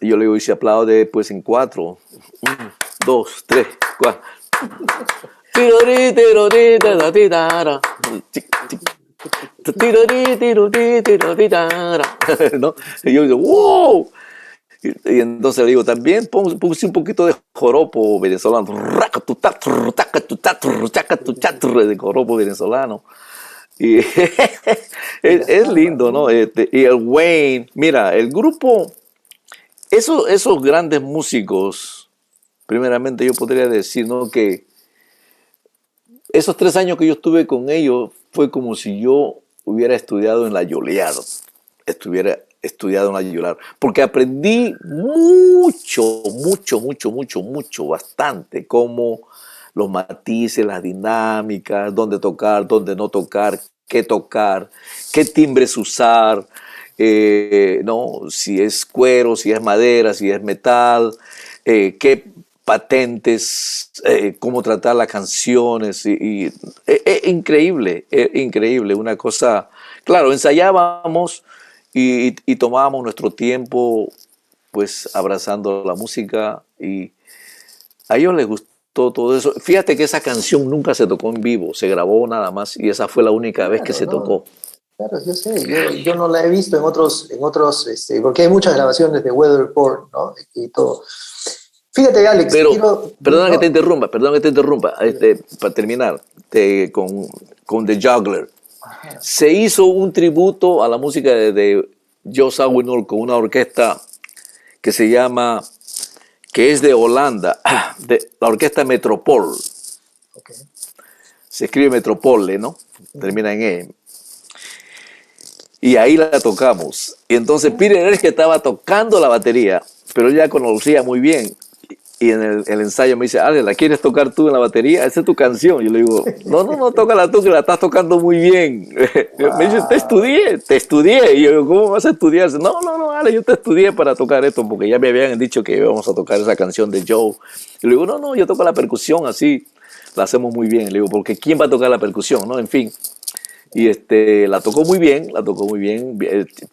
yo le digo, y se aplaude pues en cuatro. 1, 2, 3, 4. ¿No? Y yo digo, ¡wow! Y entonces le digo, también puse un poquito de joropo venezolano. De joropo venezolano. Y es lindo, ¿no? Y el Wayne, mira, el grupo, esos grandes músicos, primeramente yo podría decir, ¿no? Que esos 3 años que yo estuve con ellos fue como si yo hubiera estudiado en la Juilliard, estuviera estudiado en la Juilliard, porque aprendí mucho, bastante, como los matices, las dinámicas, dónde no tocar, qué timbres usar, no, si es cuero, si es madera, si es metal, qué patentes, cómo tratar las canciones, increíble, una cosa, claro, ensayábamos y tomábamos nuestro tiempo, pues abrazando la música, y a ellos les gustó todo eso. Fíjate que esa canción nunca se tocó en vivo, se grabó nada más y esa fue la única vez que Claro, se no, tocó. claro, yo sé, yo no la he visto en otros, porque hay muchas grabaciones de Weather Report, ¿no? Y todo. Fíjate, Alex, Pero, quiero, perdona que te ¿no? interrumpa, para terminar, con The Juggler. Ajá, Se hizo un tributo a la música de Joe Zawinul con una orquesta que se llama, que es de Holanda, de la orquesta Metropol. ok. Se escribe Metropole, ¿no? Ujú. Termina en E. Y ahí la tocamos. Y entonces Peter Erskine que estaba tocando la batería, pero ya conocía muy bien. Y en el ensayo me dice, Ale, ¿la quieres tocar tú en la batería? Esa es tu canción. Yo le digo, no, tócala tú, que la estás tocando muy bien. Me dice, Wow. te estudié. Y yo digo, ¿cómo vas a estudiar? No, Ale, yo te estudié para tocar esto, porque ya me habían dicho que íbamos a tocar esa canción de Joe. Y le digo, no, yo toco la percusión así, la hacemos muy bien. Le digo, porque ¿quién va a tocar la percusión? ¿No? En fin. Y la tocó muy bien, la tocó muy bien.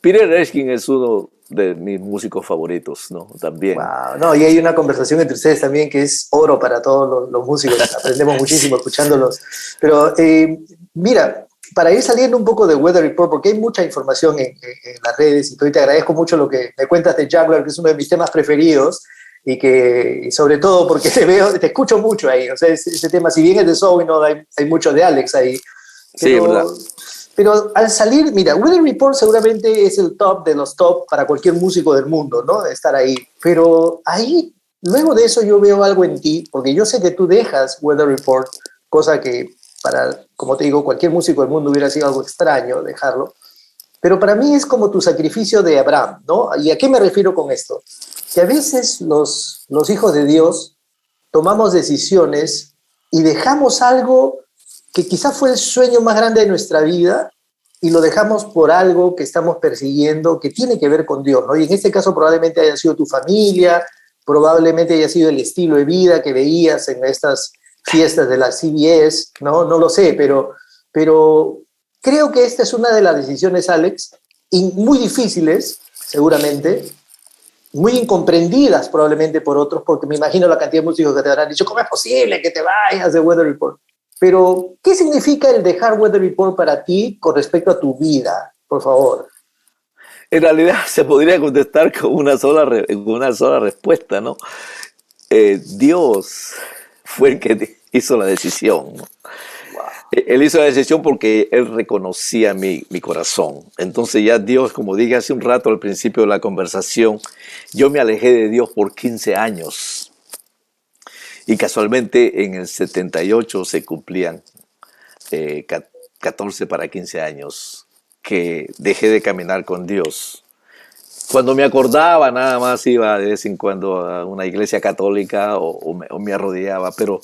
Peter Erskine es uno de mis músicos favoritos, ¿no? También. Wow, no, y hay una conversación entre ustedes también que es oro para todos los músicos, aprendemos muchísimo escuchándolos. Pero mira, para ir saliendo un poco de Weather Report, porque hay mucha información en las redes y todo, y te agradezco mucho lo que me cuentas de Juggler, que es uno de mis temas preferidos, y sobre todo porque te escucho mucho ahí, o sea, ese tema, si bien es de Zoe, no, hay mucho de Alex ahí, Sí, es verdad. pero al salir, mira, Weather Report seguramente es el top de los top para cualquier músico del mundo, ¿no? Estar ahí. Pero ahí, luego de eso yo veo algo en ti, porque yo sé que tú dejas Weather Report, cosa que para, como te digo, cualquier músico del mundo hubiera sido algo extraño dejarlo. Pero para mí es como tu sacrificio de Abraham, ¿no? ¿Y a qué me refiero con esto? Que a veces los hijos de Dios tomamos decisiones y dejamos algo que quizá fue el sueño más grande de nuestra vida y lo dejamos por algo que estamos persiguiendo que tiene que ver con Dios, ¿no? Y en este caso probablemente haya sido tu familia, probablemente haya sido el estilo de vida que veías en estas fiestas de la CBS, ¿no? No lo sé, pero creo que esta es una de las decisiones, Alex, y muy difíciles, seguramente, muy incomprendidas probablemente por otros, porque me imagino la cantidad de músicos que te habrán dicho, ¿cómo es posible que te vayas de Weather Report? Pero, ¿qué significa el dejar Weather Report para ti con respecto a tu vida? Por favor. En realidad se podría contestar con una sola respuesta, ¿no? Dios fue el que hizo la decisión, ¿no? Wow. Él hizo la decisión porque él reconocía mi corazón. Entonces ya Dios, como dije hace un rato al principio de la conversación, yo me alejé de Dios por 15 años. Y casualmente en el 78 se cumplían eh, ca- 14 para 15 años que dejé de caminar con Dios. Cuando me acordaba, nada más iba de vez en cuando a una iglesia católica o me arrodillaba, pero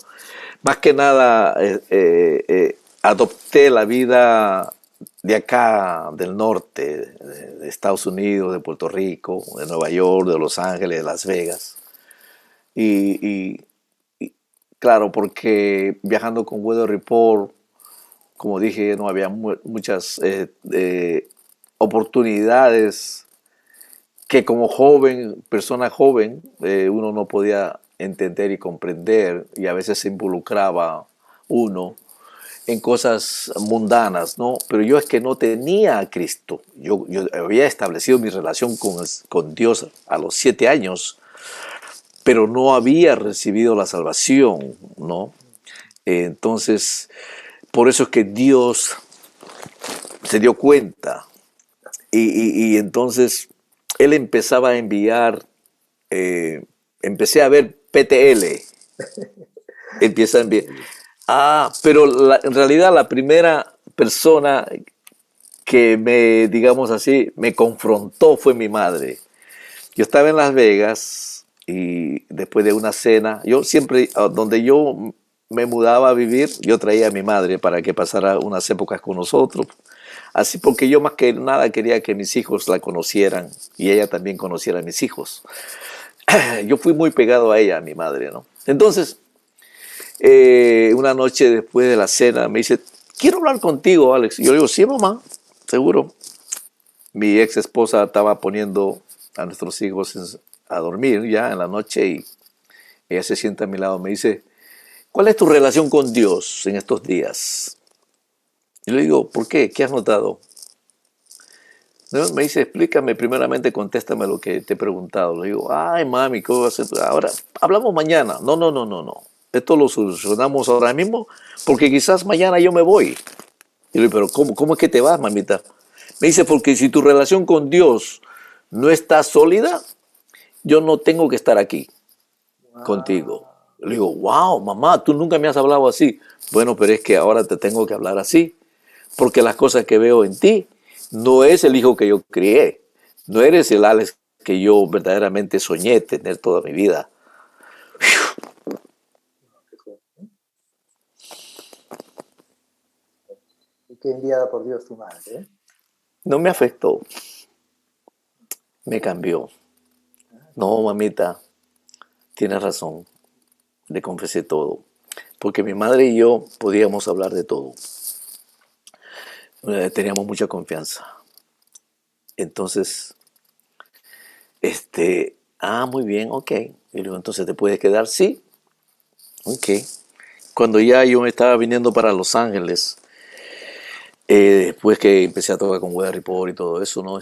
más que nada adopté la vida de acá, del norte, de Estados Unidos, de Puerto Rico, de Nueva York, de Los Ángeles, de Las Vegas. Y, y claro, porque viajando con Weather Report, como dije, no había muchas oportunidades que como joven, persona joven, uno no podía entender y comprender y a veces se involucraba uno en cosas mundanas, ¿no? Pero yo es que no tenía a Cristo. Yo había establecido mi relación con Dios a los 7 años, pero no había recibido la salvación, ¿no? Entonces, por eso es que Dios se dio cuenta y entonces Él empezaba a enviar, empecé a ver PTL, empieza a enviar. Pero en realidad la primera persona que me, digamos así, me confrontó fue mi madre. Yo estaba en Las Vegas y después de una cena, yo siempre, donde yo me mudaba a vivir, yo traía a mi madre para que pasara unas épocas con nosotros. Así porque yo más que nada quería que mis hijos la conocieran y ella también conociera a mis hijos. Yo fui muy pegado a ella, a mi madre, ¿no? Entonces, una noche después de la cena me dice, quiero hablar contigo, Alex. Y yo le digo, sí, mamá, seguro. Mi ex esposa estaba poniendo a nuestros hijos a dormir ya en la noche y ella se sienta a mi lado y me dice, ¿cuál es tu relación con Dios en estos días? Y le digo, ¿por qué? ¿Qué has notado? No, me dice, explícame, primeramente contéstame lo que te he preguntado. Le digo, ay, mami, ¿qué voy a hacer? Ahora, hablamos mañana. No, no, no, no, no. Esto lo solucionamos ahora mismo porque quizás mañana yo me voy. Y le digo, pero ¿cómo es que te vas, mamita? Me dice, porque si tu relación con Dios no está sólida, yo no tengo que estar aquí contigo. Le digo, wow, mamá, tú nunca me has hablado así. Bueno, pero es que ahora te tengo que hablar así, porque las cosas que veo en ti no es el hijo que yo crié, no eres el Alex que yo verdaderamente soñé tener toda mi vida. Y qué enviada por Dios tu madre, ¿eh? No me afectó, me cambió. No, mamita, tienes razón, le confesé todo, porque mi madre y yo podíamos hablar de todo. Teníamos mucha confianza. Entonces, muy bien, ok. Y le digo, entonces te puedes quedar, sí, ok. Cuando ya yo me estaba viniendo para Los Ángeles, después que empecé a tocar con Weather Report y todo eso, ¿no?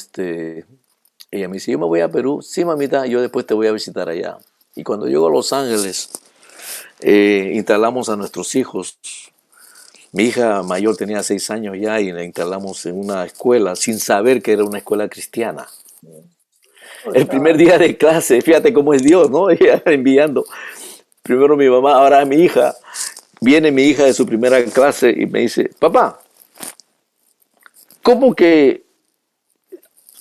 Ella me dice, yo me voy a Perú, sí, mamita, yo después te voy a visitar allá. Y cuando llego a Los Ángeles, instalamos a nuestros hijos. Mi hija mayor tenía 6 años ya y la instalamos en una escuela sin saber que era una escuela cristiana. El primer día de clase, fíjate cómo es Dios, ¿no? Ella enviando. Primero mi mamá, ahora mi hija. Viene mi hija de su primera clase y me dice, papá, ¿cómo que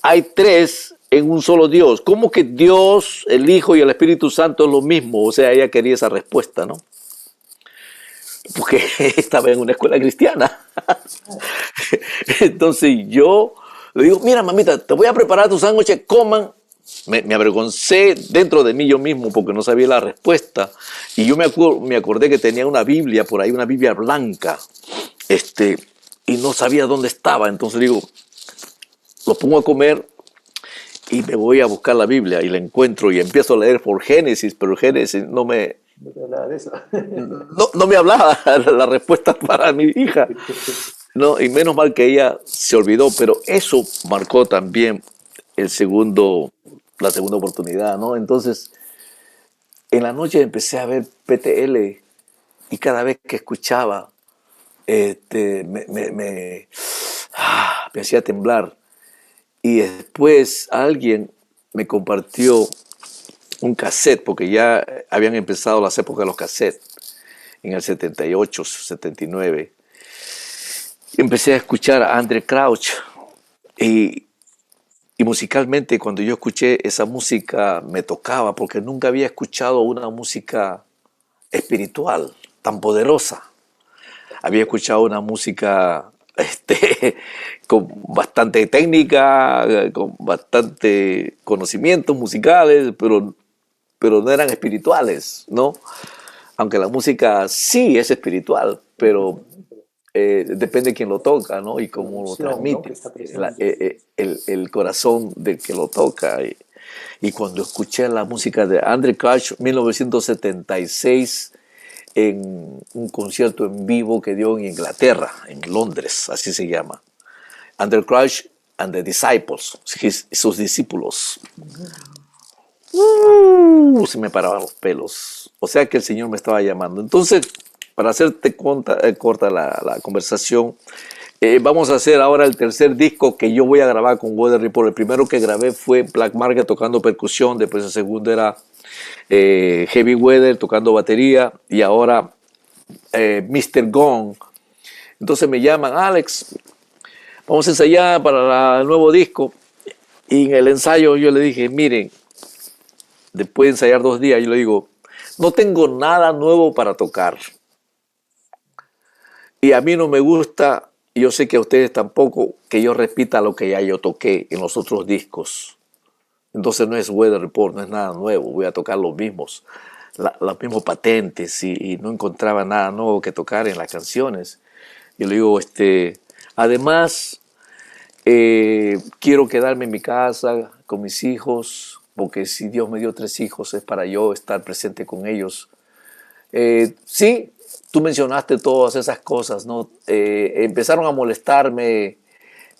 hay tres en un solo Dios? ¿Cómo que Dios, el Hijo y el Espíritu Santo es lo mismo? O sea, ella quería esa respuesta, ¿no? Porque estaba en una escuela cristiana. Entonces yo le digo, mira mamita, te voy a preparar tu sándwich, coman. Me avergoncé dentro de mí yo mismo porque no sabía la respuesta. Y yo me acordé que tenía una Biblia por ahí, una Biblia blanca, y no sabía dónde estaba. Entonces digo, lo pongo a comer y me voy a buscar la Biblia y la encuentro y empiezo a leer por Génesis, pero Génesis No te hablaba de eso. no me hablaba la respuesta para mi hija. No, y menos mal que ella se olvidó, pero eso marcó también la segunda oportunidad, ¿no? Entonces, en la noche empecé a ver PTL y cada vez que escuchaba, me hacía temblar. Y después alguien me compartió un cassette, porque ya habían empezado las épocas de los cassettes, en el 78, 79. empecé a escuchar a Andraé Crouch y, y musicalmente cuando yo escuché esa música me tocaba porque nunca había escuchado una música espiritual tan poderosa. Había escuchado una música con bastante técnica, con bastante conocimientos musicales, pero no eran espirituales, ¿no? Aunque la música sí es espiritual, pero depende de quién lo toca, ¿no? Y La cómo lo emoción, ¿no? transmite, Que está presente. el corazón del que lo toca. Y cuando escuché la música de Andraé Crouch, 1976, en un concierto en vivo que dio en Inglaterra, en Londres, así se llama. Andraé Crouch and the Disciples, sus discípulos. Se me paraban los pelos. O sea que el Señor me estaba llamando. Entonces, para hacerte corta la conversación, vamos a hacer ahora el tercer disco que yo voy a grabar con Weather Report. El primero que grabé fue Black Market tocando percusión, después el segundo era Heavy Weather tocando batería y ahora Mr. Gong. Entonces me llaman, Alex, vamos a ensayar para el nuevo disco. Y en el ensayo yo le dije, miren, después de ensayar 2 días, yo le digo, no tengo nada nuevo para tocar. Y a mí no me gusta, y yo sé que a ustedes tampoco, que yo repita lo que ya yo toqué en los otros discos. Entonces no es Weather Report, no es nada nuevo, voy a tocar los mismos patentes y no encontraba nada nuevo que tocar en las canciones. Yo le digo, además, quiero quedarme en mi casa con mis hijos, porque si Dios me dio 3 hijos es para yo estar presente con ellos. Sí, tú mencionaste todas esas cosas, ¿no? Empezaron a molestarme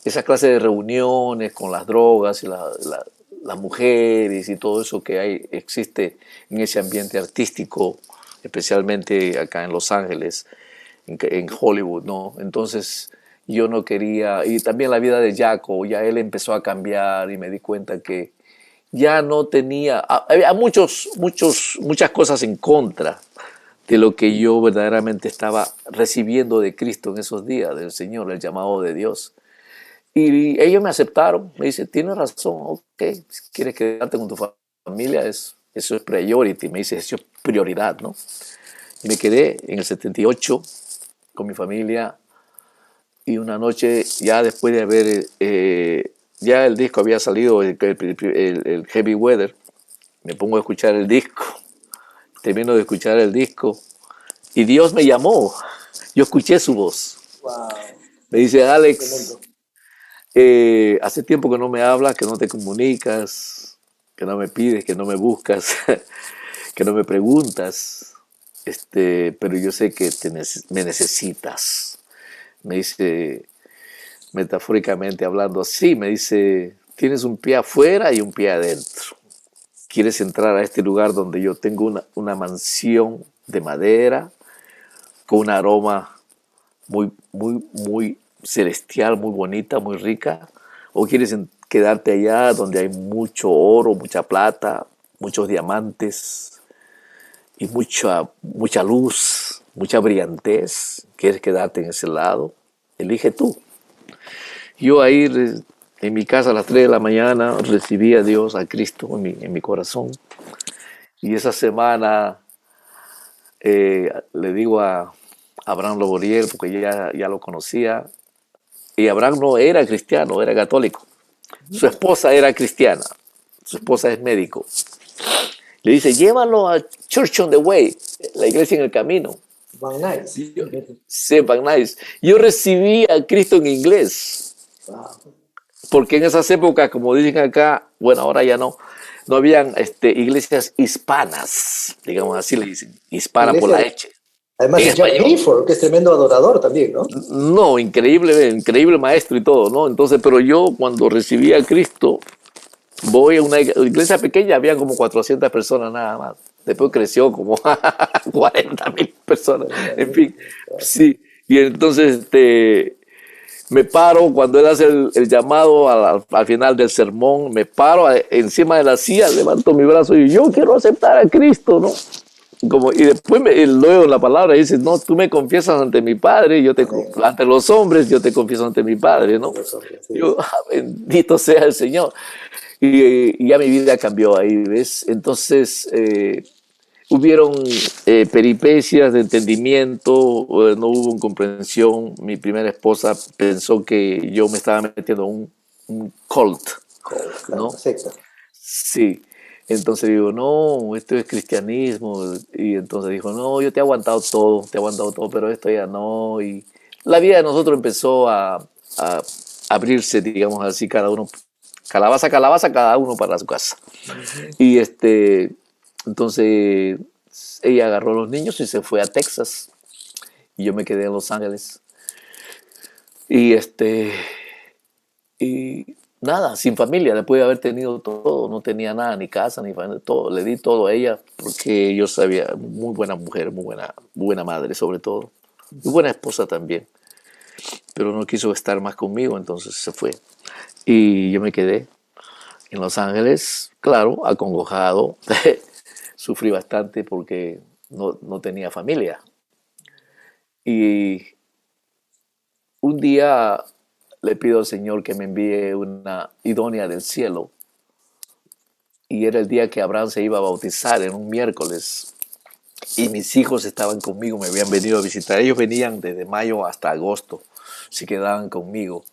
esa clase de reuniones con las drogas y las mujeres y todo eso que existe en ese ambiente artístico, especialmente acá en Los Ángeles, en Hollywood, ¿no? Entonces yo no quería, y también la vida de Jaco, ya él empezó a cambiar y me di cuenta que ya no tenía, había muchas cosas en contra de lo que yo verdaderamente estaba recibiendo de Cristo en esos días, del Señor, el llamado de Dios. Y ellos me aceptaron, me dice, tienes razón, ok, si quieres quedarte con tu familia, eso es priority, me dice, eso es prioridad, ¿no? Y me quedé en el 78 con mi familia y una noche, ya después de haber, ya el disco había salido, el Heavy Weather, me pongo a escuchar el disco, termino de escuchar el disco y Dios me llamó, yo escuché su voz. Wow. Me dice, Alex, Tremendo. hace tiempo que no me hablas, que no te comunicas, que no me pides, que no me buscas, que no me preguntas, pero yo sé que me necesitas. Me dice, metafóricamente hablando así, me dice, tienes un pie afuera y un pie adentro. Quieres entrar a este lugar donde yo tengo una mansión de madera con un aroma muy celestial, muy bonita, muy rica, o quieres quedarte allá donde hay mucho oro, mucha plata, muchos diamantes y mucha luz, mucha brillantez. ¿Quieres quedarte en ese lado? Elige tú. Yo ahí en mi casa a las 3 de la mañana recibí a Dios, a Cristo en mi corazón. Y esa semana le digo a Abraham Loboriel, porque ya lo conocía, y Abraham no era cristiano, era católico. Su esposa era cristiana, su esposa es médico. Le dice, llévalo a Church on the Way, la iglesia en el camino. Van Nuys. Sí, Van Nuys. Yo recibí a Cristo en inglés, Wow. porque en esas épocas, como dicen acá, bueno, ahora ya no habían iglesias hispanas, digamos así le dicen, hispana por la H. Además de Jack Hayford, que es tremendo adorador también, ¿no? No, increíble maestro y todo, ¿no? Entonces, pero yo cuando recibí a Cristo, voy a una iglesia pequeña, había como 400 personas nada más. Después creció como 40,000 personas. En fin, sí. Y entonces me paro cuando él hace el llamado al final del sermón, me paro encima de la silla, levanto mi brazo y yo quiero aceptar a Cristo, ¿no? y después luego la palabra dice, no, tú me confiesas ante mi Padre, Amén. ante los hombres, yo te confieso ante mi Padre, ¿no? Los hombres, sí. Yo, bendito sea el Señor. Y ya mi vida cambió ahí, ¿ves? Entonces, hubieron peripecias de entendimiento, no hubo comprensión. Mi primera esposa pensó que yo me estaba metiendo en un cult, Claro, ¿no? perfecto. Sí. Entonces digo, no, esto es cristianismo. Y entonces dijo, no, yo te he aguantado todo, pero esto ya no. Y la vida de nosotros empezó a abrirse, digamos así, cada uno, calabaza, calabaza, cada uno para su casa. Ujú. Y entonces ella agarró a los niños y se fue a Texas. Y yo me quedé en Los Ángeles. Y y nada, sin familia, después de haber tenido todo, no tenía nada, ni casa, ni familia, todo, le di todo a ella porque yo sabía, muy buena mujer, muy buena madre sobre todo, y buena esposa también, pero no quiso estar más conmigo, entonces se fue. Y yo me quedé en Los Ángeles, claro, acongojado, sufrí bastante porque no tenía familia. Y un día le pido al Señor que me envíe una idónea del cielo y era el día que Abraham se iba a bautizar en un miércoles y mis hijos estaban conmigo, me habían venido a visitar. Ellos venían desde mayo hasta agosto, se quedaban conmigo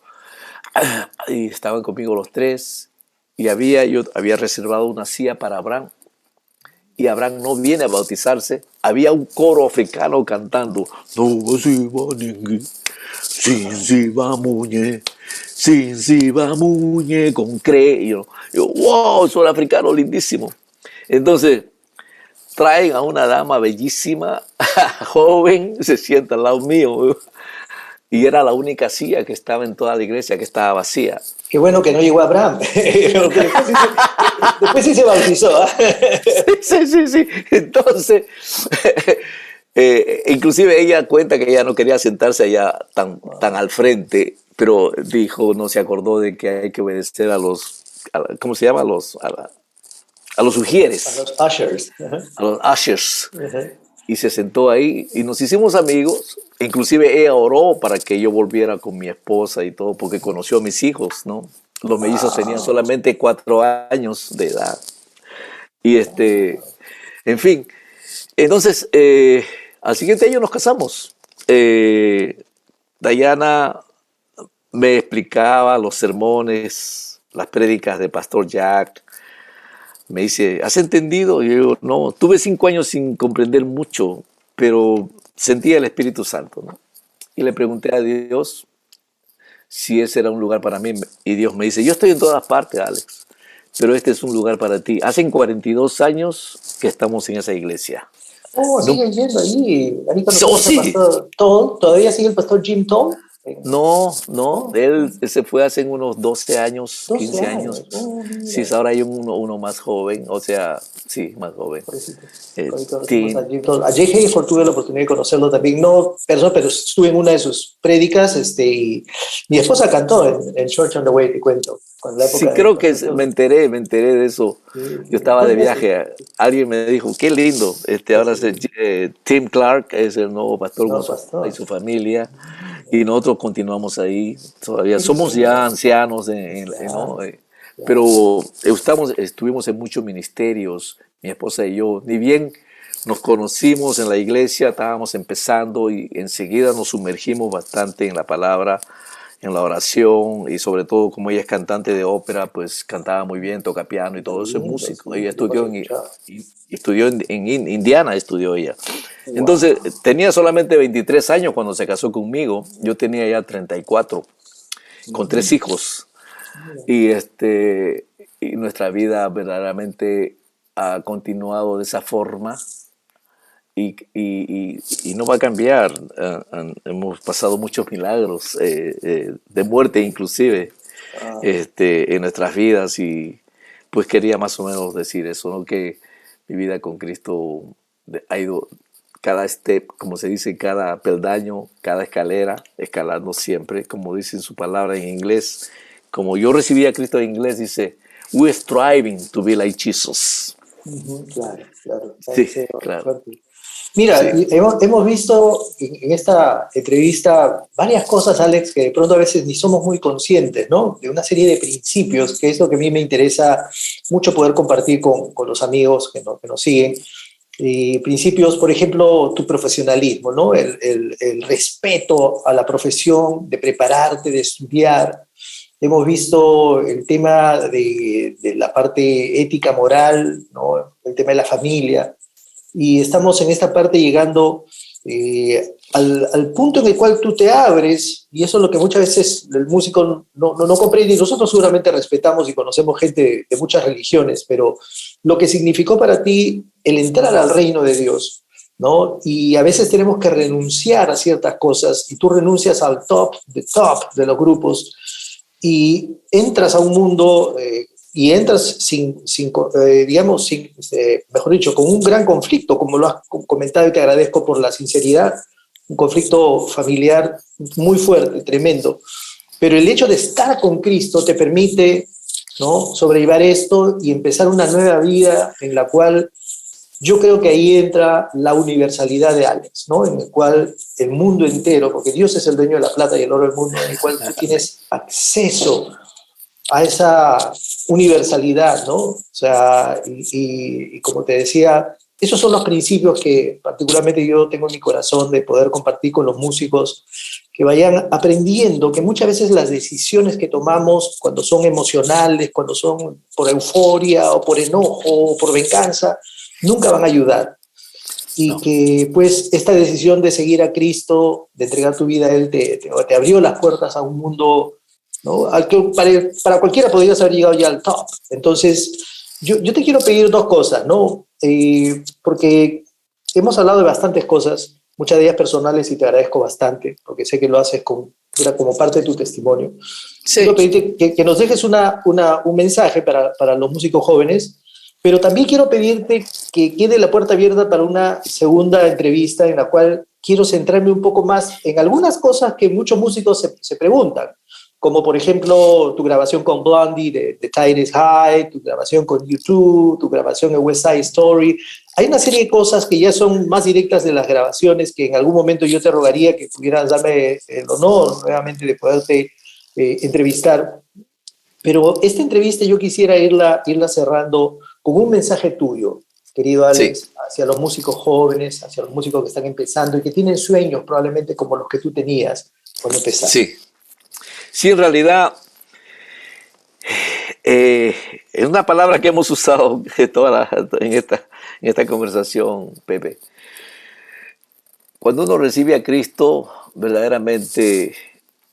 y estaban conmigo los tres y yo había reservado una silla para Abraham y Abraham no viene a bautizarse. Había un coro africano cantando no se va ningui, sin si va muñe, sin si va muñe con cre. Y yo, wow, son africanos lindísimo. Entonces traen a una dama bellísima, joven, se sienta al lado mío. Y era la única silla que estaba en toda la iglesia que estaba vacía. Qué bueno que no llegó Abraham, porque después sí se bautizó. ¿Ah? Sí, sí, sí. Entonces, inclusive ella cuenta que ella no quería sentarse allá tan al frente, pero dijo, no se acordó de que hay que obedecer ¿cómo se llama? A los A ujieres, los ushers. Ajá. a los ushers. Ajá. Y se sentó ahí y nos hicimos amigos. Inclusive ella oró para que yo volviera con mi esposa y todo, porque conoció a mis hijos, ¿no? Los mellizos tenían Wow. solamente 4 años de edad. Y en fin, entonces, al siguiente año nos casamos. Diana me explicaba los sermones, las prédicas de Pastor Jack. Me dice, ¿has entendido? Y yo digo, no, tuve 5 años sin comprender mucho, pero sentía el Espíritu Santo, ¿no? Y le pregunté a Dios si ese era un lugar para mí. Y Dios me dice, yo estoy en todas partes, Alex, pero este es un lugar para ti. Hace 42 años que estamos en esa iglesia. Oh, No, siguen yendo allí. Ahí oh, conocemos al sí, pastor Toll. ¿Todavía sigue el pastor Jim Toll? no, Oh, él se fue hace unos 12 años, 12 15 años. años. Oh, Sí, mira. ahora hay uno más joven, o sea, sí, más joven. Pobrecito. Eh, Ahí conocemos a Tim, Jim Toll. A Jay Hayford tuve la oportunidad de conocerlo también. No, pero estuve en una de sus prédicas. Y mi esposa cantó en Church on the Way, te cuento, con la sí, época del creo que pastor Toll. me enteré de eso. Sí, Yo sí. estaba de Dos veces. viaje, alguien me dijo, qué lindo, ahora es Sí. Tim Clark, es el nuevo pastor con No, su esposa y pastor. su familia, y nosotros continuamos ahí todavía. Qué Somos ya lindo. ancianos, ¿no? Ancianos. Pero Claro. estuvimos en muchos ministerios, mi esposa y yo, ni bien nos conocimos en la iglesia, estábamos empezando y enseguida nos sumergimos bastante en la palabra, en la oración y sobre todo como ella es cantante de ópera, pues cantaba muy bien, toca piano y Qué todo eso es lindo, músico. sí. Ella Lo hemos estudió escuchado. estudió Indiana, estudió ella. Entonces Wow. tenía solamente 23 años cuando se casó conmigo, yo tenía ya 34 con 3 hijos y, y nuestra vida verdaderamente ha continuado de esa forma y no va a cambiar. Hemos pasado muchos milagros, de muerte inclusive, Ah, en nuestras vidas y pues quería más o menos decir eso, ¿no? Que mi vida con Cristo ha ido cada step, como se dice, cada peldaño, cada escalera, escalando siempre, como dice en su palabra en inglés. Como yo recibí a Cristo en inglés, dice, we're striving to be like Jesus. claro, claro. Sí, ser claro. fuerte. Mira, Sí. hemos visto en esta entrevista varias cosas, Alex, que de pronto a veces ni somos muy conscientes, ¿no? De una serie de principios, que es lo que a mí me interesa mucho poder compartir con los amigos que nos siguen. Principios, por ejemplo, tu profesionalismo, ¿no? El respeto a la profesión, de prepararte, de estudiar. Hemos visto el tema de la parte ética, moral, ¿no? El tema de la familia y estamos en esta parte llegando al punto en el cual tú te abres, y eso es lo que muchas veces el músico no comprende, y nosotros seguramente respetamos y conocemos gente de muchas religiones, pero lo que significó para ti el entrar al reino de Dios, ¿no? Y a veces tenemos que renunciar a ciertas cosas, y tú renuncias al top de los grupos, y entras a un mundo y entras digamos, mejor dicho, con un gran conflicto, como lo has comentado y te agradezco por la sinceridad, un conflicto familiar muy fuerte, tremendo. Pero el hecho de estar con Cristo te permite, ¿no?, sobrellevar esto y empezar una nueva vida en la cual yo creo que ahí entra la universalidad de Alex, ¿no? En el cual el mundo entero, porque Dios es el dueño de la plata y el oro del mundo, en el cual tú Amén. tienes acceso a esa universalidad, ¿no? O sea, y como te decía, esos son los principios que particularmente yo tengo en mi corazón de poder compartir con los músicos, que vayan aprendiendo que muchas veces las decisiones que tomamos cuando son emocionales, cuando son por euforia o por enojo o por venganza, nunca van a ayudar. Y No, que pues esta decisión de seguir a Cristo, de entregar tu vida a Él, te abrió las puertas a un mundo, ¿no?, al que para cualquiera podrías haber llegado ya al top. Entonces, yo te quiero pedir dos cosas, ¿no? Porque hemos hablado de bastantes cosas, muchas de ellas personales, y te agradezco bastante, porque sé que lo haces como parte de tu testimonio. Quiero sí, pedirte que nos dejes un mensaje para los músicos jóvenes, pero también quiero pedirte que quede la puerta abierta para una segunda entrevista en la cual quiero centrarme un poco más en algunas cosas que muchos músicos se preguntan, como por ejemplo tu grabación con Blondie de Tyrese High, tu grabación con U2, tu grabación en West Side Story. Hay una serie de cosas que ya son más directas de las grabaciones que en algún momento yo te rogaría que pudieras darme el honor nuevamente de poderte entrevistar. Pero esta entrevista yo quisiera irla cerrando con un mensaje tuyo, querido sí, Alex, hacia los músicos jóvenes, hacia los músicos que están empezando y que tienen sueños probablemente como los que tú tenías cuando empezaste. sí. Sí, en realidad, es una palabra que hemos usado en esta conversación, Pepe. Cuando uno recibe a Cristo, verdaderamente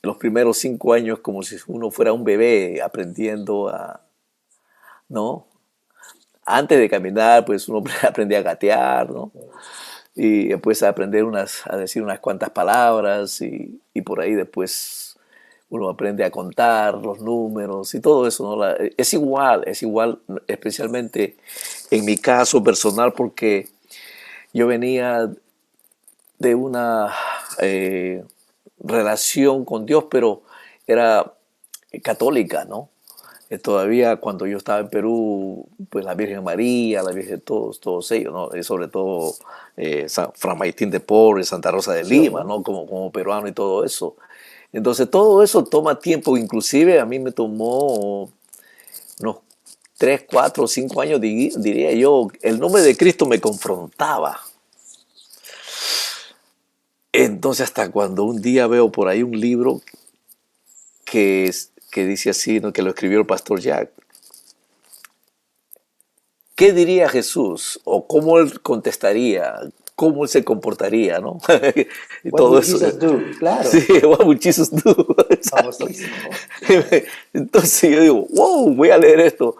los primeros 5 años como si uno fuera un bebé aprendiendo ¿no? Antes de caminar, pues uno aprende a gatear, ¿no? Y después a aprender a decir unas cuantas palabras y por ahí después uno aprende a contar los números y todo eso, ¿no? Es igual, especialmente en mi caso personal, porque yo venía de una relación con Dios, pero era católica, ¿no? Todavía cuando yo estaba en Perú, pues la Virgen María, la Virgen, todos ellos, ¿no? Sobre todo Fray Martín de Porres, Santa Rosa de Lima, ¿No? ¿no? Como peruano y todo eso. Entonces todo eso toma tiempo, inclusive a mí me tomó unos 3, 4, 5 años, diría yo. El nombre de Cristo me confrontaba. Entonces hasta cuando un día veo por ahí un libro que dice así, ¿no?, que lo escribió el pastor Jack. ¿Qué diría Jesús? ¿O cómo él contestaría? ¿Cómo él se comportaría? ¿No? Y What todo would eso. Jesus do? Sí, Claro, what would Jesus do? Exacto. famosísimo, claro. Entonces yo digo, wow, voy a leer esto.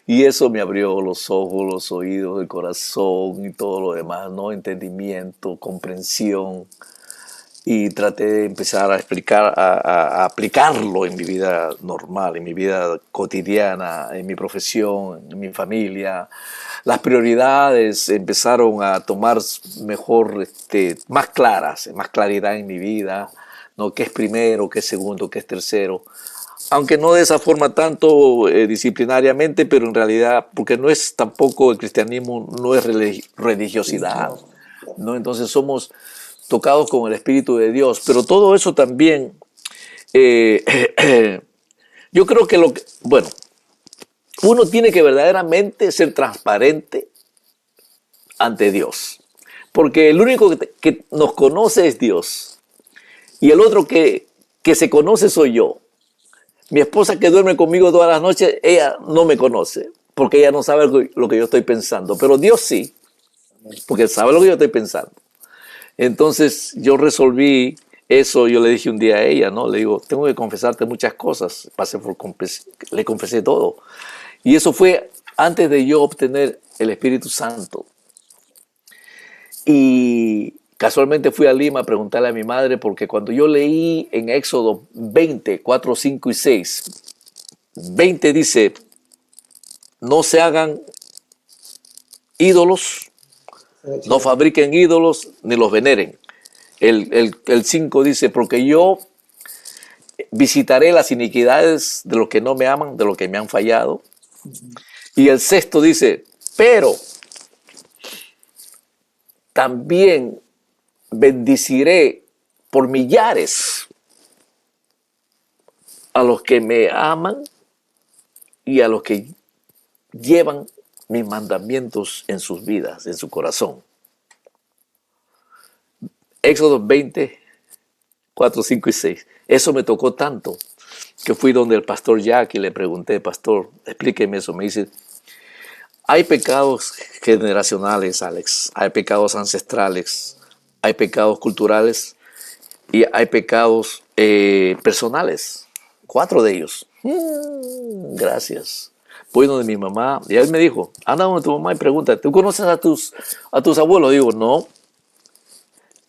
Y eso me abrió los ojos, los oídos, el corazón y todo lo demás, ¿no? Entendimiento, comprensión. Y traté de empezar a explicar, a aplicarlo en mi vida normal, en mi vida cotidiana, en mi profesión, en mi familia. Las prioridades empezaron a tomar mejor, más claras, más claridad en mi vida, ¿no? ¿Qué es primero, qué es segundo, qué es tercero? aunque no de esa forma tanto disciplinariamente, pero en realidad, porque no es tampoco el cristianismo, no es religiosidad, No, ¿no? Entonces somos tocados con el Espíritu de Dios, pero todo eso también, eh, yo creo que bueno, uno tiene que verdaderamente ser transparente ante Dios, porque el único que nos conoce es Dios, y el otro que se conoce soy yo. Mi esposa que duerme conmigo todas las noches, ella no me conoce, porque ella no sabe lo que yo estoy pensando, pero Dios sí, porque Él sabe lo que yo estoy pensando. Entonces yo resolví eso, yo le dije un día a ella, ¿no? Le digo, tengo que confesarte muchas cosas, le confesé todo. Y eso fue antes de yo obtener el Espíritu Santo. Y casualmente fui a Lima a preguntarle a mi madre, porque cuando yo leí en Éxodo 20, 4, 5 y 6, 20 dice, no se hagan ídolos, no fabriquen ídolos, ni los veneren. El 5 dice, porque yo visitaré las iniquidades de los que no me aman, de los que me han fallado. Y el sexto dice, pero también bendiciré por millares a los que me aman y a los que llevan mis mandamientos en sus vidas, en su corazón. Éxodo 20, 4, 5 y 6. Eso me tocó tanto que fui donde el pastor Jack y le pregunté, pastor, explíqueme eso. Me dice, hay pecados generacionales, Alex, hay pecados ancestrales, hay pecados culturales y hay pecados personales. 4 de ellos. Gracias. Voy donde mi mamá y él me dijo, anda donde tu mamá y pregunta, ¿tú conoces a tus abuelos? Digo, no.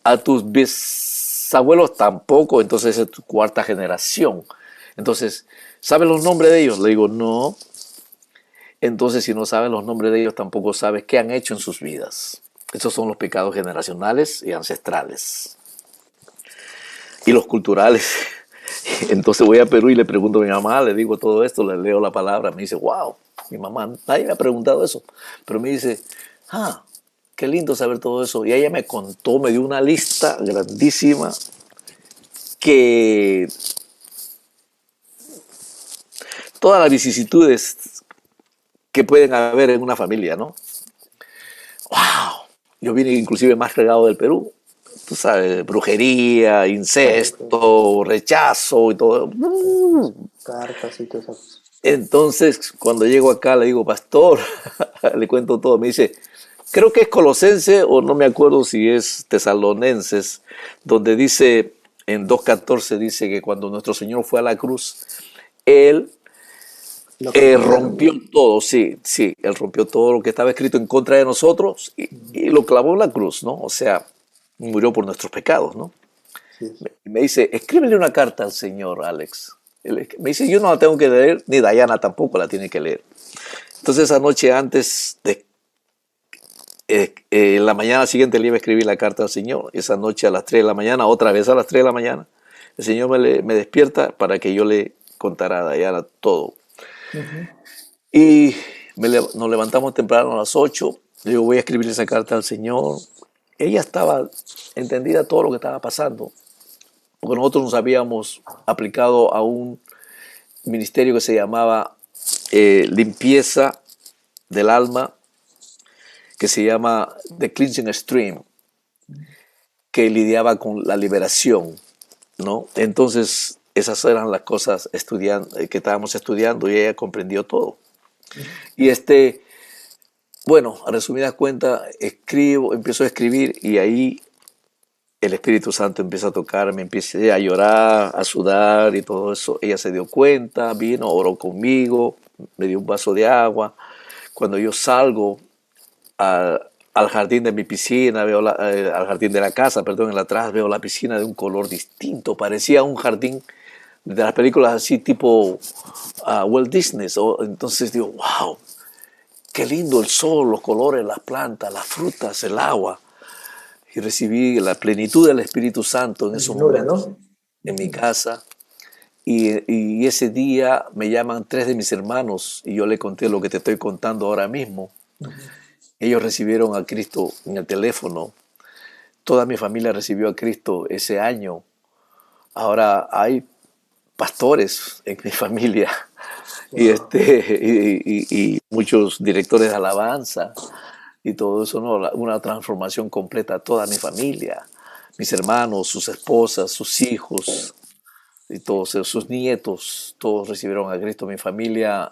A tus bisabuelos tampoco, entonces es tu cuarta generación. Entonces, ¿sabes los nombres de ellos? Le digo, no. Entonces, si no sabes los nombres de ellos, tampoco sabes qué han hecho en sus vidas. Esos son los pecados generacionales y ancestrales. Y los culturales. Entonces voy a Perú y le pregunto a mi mamá, le digo todo esto, le leo la palabra, me dice, wow, mi mamá, nadie me ha preguntado eso. Pero me dice, qué lindo saber todo eso. Y ella me contó, me dio una lista grandísima que todas las vicisitudes que pueden haber en una familia, ¿no? ¡Wow! Yo vine inclusive más regado del Perú. Tú sabes, brujería, incesto, rechazo y todo. cartas y todo eso. Entonces, cuando llego acá, le digo, pastor, le cuento todo. Me dice, creo que es Colosense o no me acuerdo si es Tesalonenses, donde dice, en 2.14 dice que cuando nuestro Señor fue a la cruz, Él rompió todo, sí, sí, Él rompió todo lo que estaba escrito en contra de nosotros y lo clavó en la cruz, ¿no? O sea, murió por nuestros pecados, ¿no? Sí. Me dice, escríbele una carta al Señor, Alex. Me dice, yo no la tengo que leer, ni Dayana tampoco la tiene que leer. Entonces, esa noche antes de la mañana siguiente le iba a escribir la carta al Señor. Esa noche a las 3 de la mañana, otra vez a las 3 de la mañana, el Señor me despierta para que yo le contara a Dayana todo. Y nos levantamos temprano a las 8. Le digo, voy a escribir esa carta al Señor. Ella estaba entendida todo lo que estaba pasando, porque nosotros nos habíamos aplicado a un ministerio que se llamaba Limpieza del Alma, que se llama The Cleansing Stream, que lidiaba con la liberación, ¿no? Entonces, esas eran las cosas que estábamos estudiando y ella comprendió todo. Y bueno, a resumidas cuentas, empiezo a escribir y ahí el Espíritu Santo empieza a tocarme, empecé a llorar, a sudar y todo eso. Ella se dio cuenta, vino, oró conmigo, me dio un vaso de agua. Cuando yo salgo al jardín de mi piscina, al jardín de la casa, perdón, en la atrás veo la piscina de un color distinto. Parecía un jardín de las películas así tipo Walt Disney. Entonces digo, wow, qué lindo el sol, los colores, las plantas, las frutas, el agua. Y recibí la plenitud del Espíritu Santo en esos Llenura, momentos ¿no? en mi casa. y ese día me llaman tres de mis hermanos y yo le conté lo que te estoy contando ahora mismo. Ellos recibieron a Cristo en el teléfono. Toda mi familia recibió a Cristo ese año. Ahora hay pastores en mi familia y, Wow. y muchos directores de alabanza y todo eso, ¿no? Una transformación completa. Toda mi familia, mis hermanos, sus esposas, sus hijos y todos sus nietos, todos recibieron a Cristo. Mi familia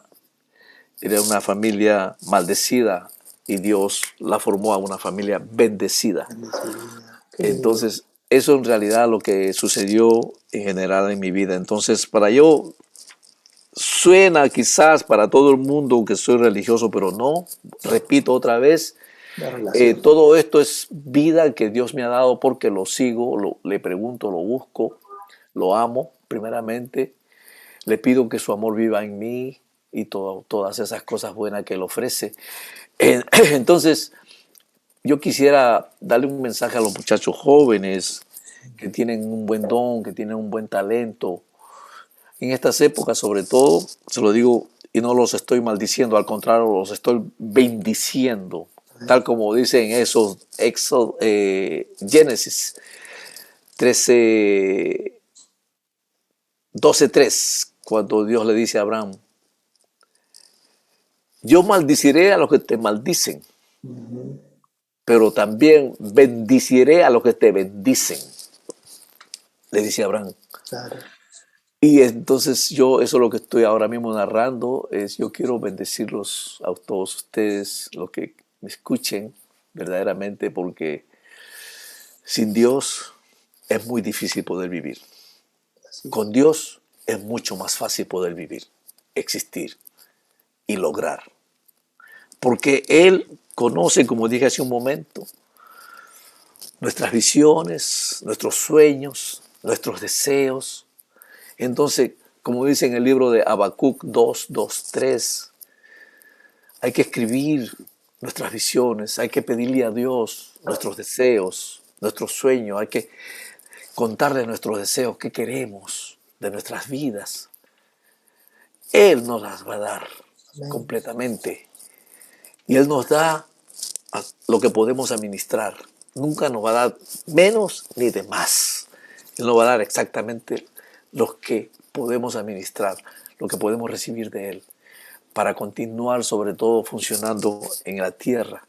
era una familia maldecida y Dios la formó a una familia bendecida. Bendecida. Qué lindo. Entonces, eso en realidad lo que sucedió en general en mi vida. Entonces, para yo, suena quizás para todo el mundo que soy religioso, pero no, repito otra vez, La relación. todo esto es vida que Dios me ha dado porque lo sigo, le pregunto, lo busco, lo amo primeramente, le pido que su amor viva en mí y todas esas cosas buenas que Él ofrece. Entonces, yo quisiera darle un mensaje a los muchachos jóvenes que tienen un buen don, que tienen un buen talento. En estas épocas, sobre todo, se lo digo y no los estoy maldiciendo, al contrario, los estoy bendiciendo. Tal como dicen esos Génesis 13, 12:3, cuando Dios le dice a Abraham, yo maldiciré a los que te maldicen, Ujú. pero también bendiciré a los que te bendicen, le dice Abraham. Claro. Y entonces yo, eso es lo que estoy ahora mismo narrando, es yo quiero bendecirlos a todos ustedes, los que me escuchen verdaderamente, porque sin Dios es muy difícil poder vivir. Así Con es. Dios es mucho más fácil poder vivir, existir y lograr. Porque Él conoce, como dije hace un momento, nuestras visiones, nuestros sueños, nuestros deseos. Entonces, como dice en el libro de Habacuc 2:3, hay que escribir nuestras visiones, hay que pedirle a Dios nuestros deseos, nuestros sueños, hay que contarle nuestros deseos, qué queremos de nuestras vidas. Él nos las va a dar Amén. completamente y Él nos da lo que podemos administrar. Nunca nos va a dar menos ni de más. Él nos va a dar exactamente lo que podemos administrar, lo que podemos recibir de Él, para continuar sobre todo funcionando en la tierra,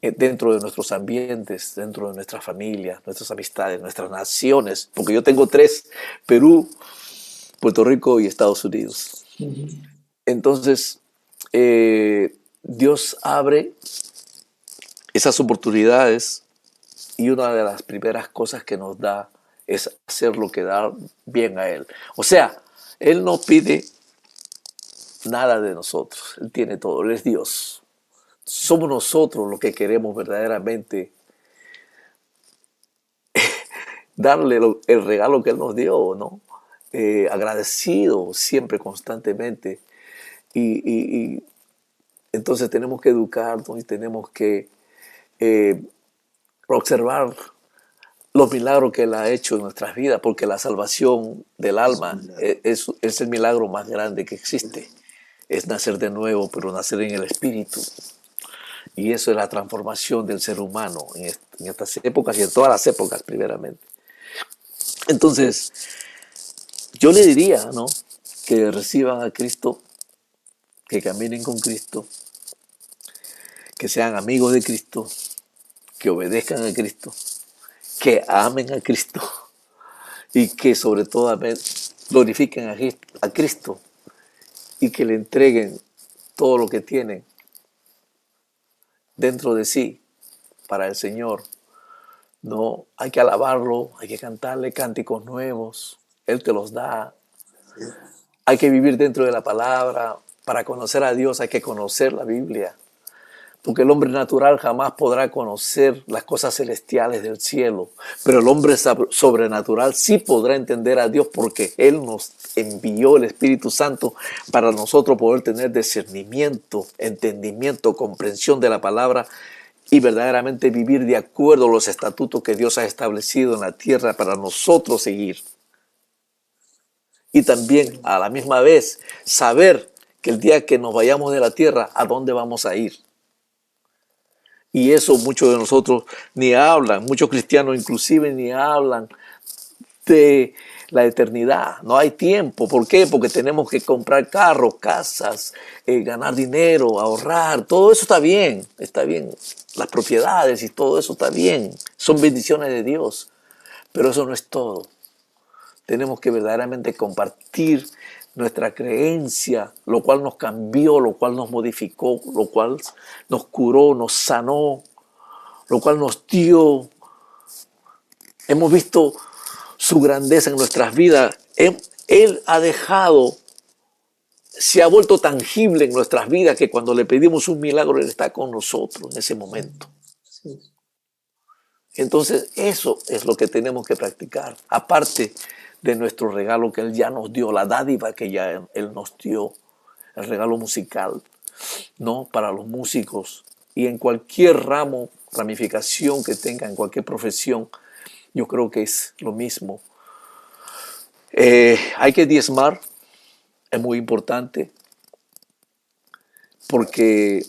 dentro de nuestros ambientes, dentro de nuestra familia, nuestras amistades, nuestras naciones, porque yo tengo tres: Perú, Puerto Rico y Estados Unidos. Ujú. Entonces, Dios abre esas oportunidades y una de las primeras cosas que nos da es hacer lo que da bien a Él. O sea, Él no pide nada de nosotros, Él tiene todo, Él es Dios. Somos nosotros los que queremos verdaderamente darle el regalo que Él nos dio, ¿no? Agradecido siempre, constantemente. Y entonces tenemos que educarnos y tenemos que eh, observar los milagros que Él ha hecho en nuestras vidas, porque la salvación del Es un alma milagro. es el milagro más grande que existe. Es nacer de nuevo, pero nacer en el Espíritu. Y eso es la transformación del ser humano en estas épocas y en todas las épocas, primeramente. Entonces, yo le diría, ¿no?, que reciban a Cristo, que caminen con Cristo, que sean amigos de Cristo, que obedezcan a Cristo, que amen a Cristo y que sobre todo glorifiquen a Cristo y que le entreguen todo lo que tienen dentro de sí para el Señor. No, hay que alabarlo, hay que cantarle cánticos nuevos, Él te los da. Hay que vivir dentro de la palabra. Para conocer a Dios hay que conocer la Biblia, porque el hombre natural jamás podrá conocer las cosas celestiales del cielo, pero el hombre sobrenatural sí podrá entender a Dios, porque Él nos envió el Espíritu Santo para nosotros poder tener discernimiento, entendimiento, comprensión de la palabra y verdaderamente vivir de acuerdo a los estatutos que Dios ha establecido en la tierra para nosotros seguir. y también a la misma vez saber que el día que nos vayamos de la tierra, ¿a dónde vamos a ir? Y eso muchos de nosotros ni hablan, muchos cristianos inclusive ni hablan de la eternidad. No hay tiempo. ¿Por qué? Porque tenemos que comprar carros, casas, ganar dinero, ahorrar. Todo eso está bien, está bien. Las propiedades y todo eso está bien. Son bendiciones de Dios. Pero eso no es todo. Tenemos que verdaderamente compartir nuestra creencia, lo cual nos cambió, lo cual nos modificó, lo cual nos curó, nos sanó, lo cual nos dio. Hemos visto su grandeza en nuestras vidas. Él ha dejado, se ha vuelto tangible en nuestras vidas que cuando le pedimos un milagro, Él está con nosotros en ese momento. Sí. Entonces, eso es lo que tenemos que practicar. Aparte de nuestro regalo que Él ya nos dio, la dádiva que ya Él nos dio, el regalo musical, ¿no? Para los músicos y en cualquier ramo, ramificación que tenga, en cualquier profesión, yo creo que es lo mismo. Hay que diezmar, es muy importante, porque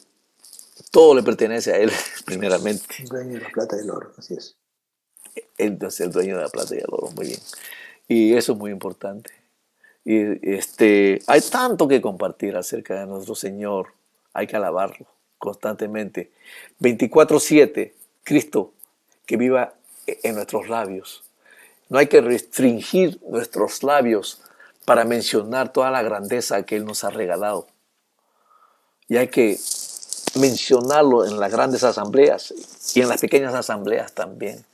todo le pertenece a Él, primeramente. El dueño de la plata y el oro, así es. Él es el dueño de la plata y el oro, muy bien. Y eso es muy importante. Y hay tanto que compartir acerca de nuestro Señor. Hay que alabarlo constantemente. 24/7, Cristo que viva en nuestros labios. No hay que restringir nuestros labios para mencionar toda la grandeza que Él nos ha regalado. Y hay que mencionarlo en las grandes asambleas y en las pequeñas asambleas también.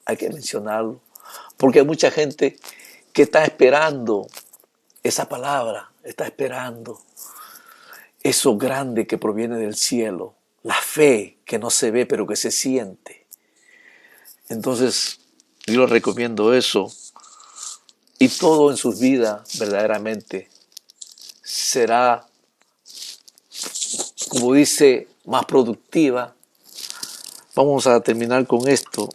Hay que mencionarlo. Porque hay mucha gente que está esperando esa palabra, está esperando eso grande que proviene del cielo, la fe que no se ve pero que se siente. Entonces, yo les recomiendo eso. Y todo en sus vidas verdaderamente será, como dice, más productiva. Vamos a terminar con esto.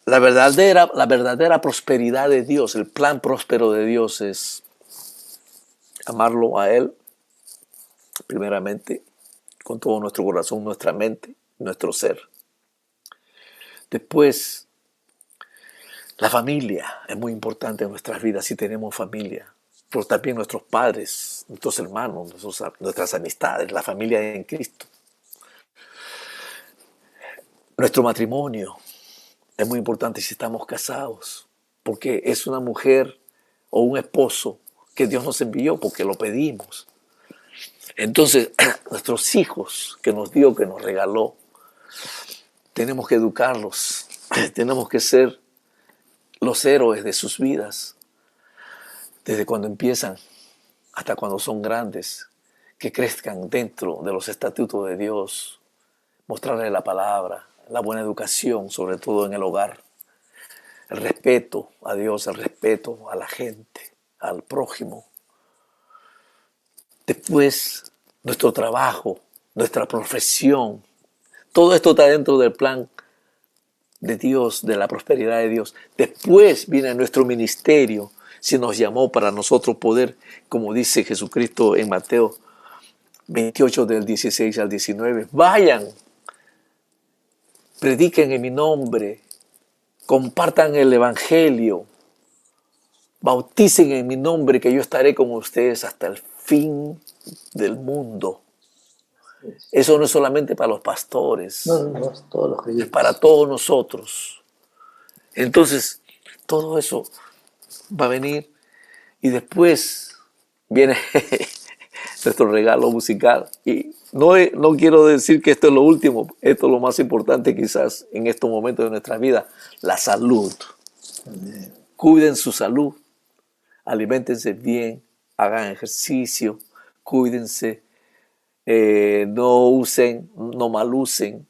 La verdadera prosperidad de Dios, el plan próspero de Dios es amarlo a Él, primeramente, con todo nuestro corazón, nuestra mente, nuestro ser. Después, la familia es muy importante en nuestras vidas si tenemos familia, pero también nuestros padres, nuestros hermanos, nuestras amistades, la familia en Cristo. Nuestro matrimonio es muy importante si estamos casados, porque es una mujer o un esposo que Dios nos envió porque lo pedimos. Entonces, nuestros hijos que nos dio, que nos regaló, tenemos que educarlos, tenemos que ser los héroes de sus vidas, desde cuando empiezan hasta cuando son grandes, que crezcan dentro de los estatutos de Dios, mostrarles la palabra, la buena educación, sobre todo en el hogar, el respeto a Dios, el respeto a la gente, al prójimo. Después, nuestro trabajo, nuestra profesión, todo esto está dentro del plan de Dios, de la prosperidad de Dios. Después viene nuestro ministerio, si nos llamó para nosotros poder, como dice Jesucristo en Mateo 28 del 16 al 19, vayan, prediquen en mi nombre, compartan el evangelio, bauticen en mi nombre, que yo estaré con ustedes hasta el fin del mundo. Eso no es solamente para los pastores, No, todos los es creyentes. para todos nosotros. Entonces, todo eso va a venir y después viene nuestro regalo musical. Y no quiero decir que esto es lo último, esto es lo más importante quizás en estos momentos de nuestra vida, la salud. Amén. Cuiden su salud, aliméntense bien, hagan ejercicio, cuídense, no malucen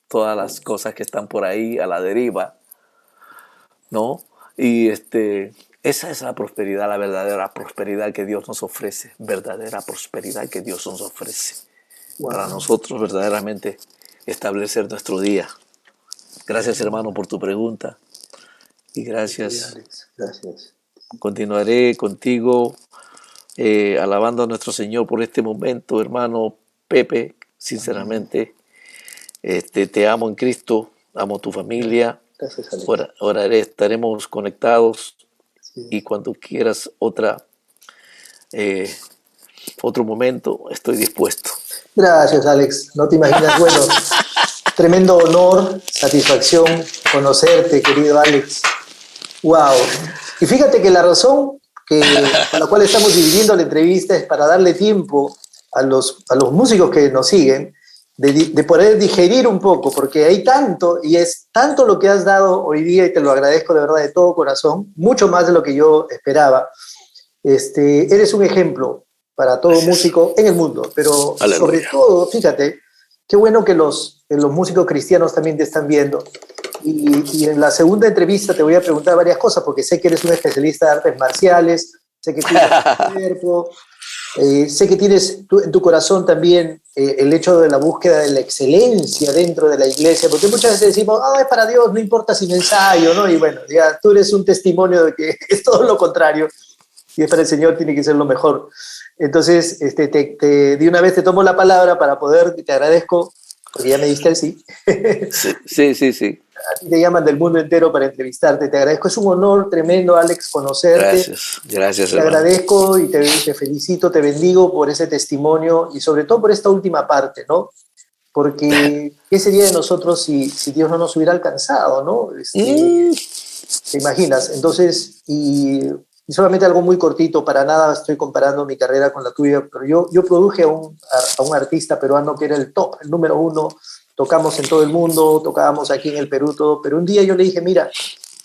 todas las cosas que están por ahí a la deriva, ¿no? Y esa es la prosperidad, la verdadera prosperidad que Dios nos ofrece, verdadera prosperidad que Dios nos ofrece. Wow. Para nosotros verdaderamente establecer nuestro día. Gracias, hermano, por tu pregunta. Y gracias. Sí, Alex, gracias. continuaré contigo alabando a nuestro Señor por este momento, hermano Pepe, sinceramente. Te amo en Cristo, amo tu familia. Gracias, Alex. Estaremos conectados Sí. y cuando quieras otro momento, estoy dispuesto. Gracias, Alex. No te imaginas, bueno, tremendo honor, satisfacción conocerte, querido Alex. Wow. Y fíjate que la razón por la cual estamos dividiendo la entrevista es para darle tiempo a los músicos que nos siguen de poder digerir un poco, porque hay tanto, y es tanto lo que has dado hoy día, y te lo agradezco de verdad de todo corazón, mucho más de lo que yo esperaba. Eres un ejemplo para todo Gracias. músico en el mundo, pero Aleluya. sobre todo, fíjate, qué bueno que los músicos cristianos también te están viendo. Y en la segunda entrevista te voy a preguntar varias cosas, porque sé que eres un especialista de artes marciales, sé que cuidas tu cuerpo, sé que tienes en tu corazón también el hecho de la búsqueda de la excelencia dentro de la iglesia, porque muchas veces decimos, es para Dios, no importa si me ensayo, ¿no? Y bueno, ya tú eres un testimonio de que es todo lo contrario, y es para el Señor, tiene que ser lo mejor. Entonces, de una vez te tomo la palabra para poder, te agradezco, porque ya me diste el sí. Sí. A ti te llaman del mundo entero para entrevistarte. Te agradezco. Es un honor tremendo, Alex, conocerte. Gracias, Te hermano. agradezco y te felicito, te bendigo por ese testimonio y sobre todo por esta última parte, ¿no? Porque ¿qué sería de nosotros si Dios no nos hubiera alcanzado, ¿no? ¿Te imaginas? Entonces, y solamente algo muy cortito, para nada estoy comparando mi carrera con la tuya, pero yo produje a un artista peruano que era el top, el número uno. Tocamos en todo el mundo, tocábamos aquí en el Perú, todo, pero un día yo le dije, mira,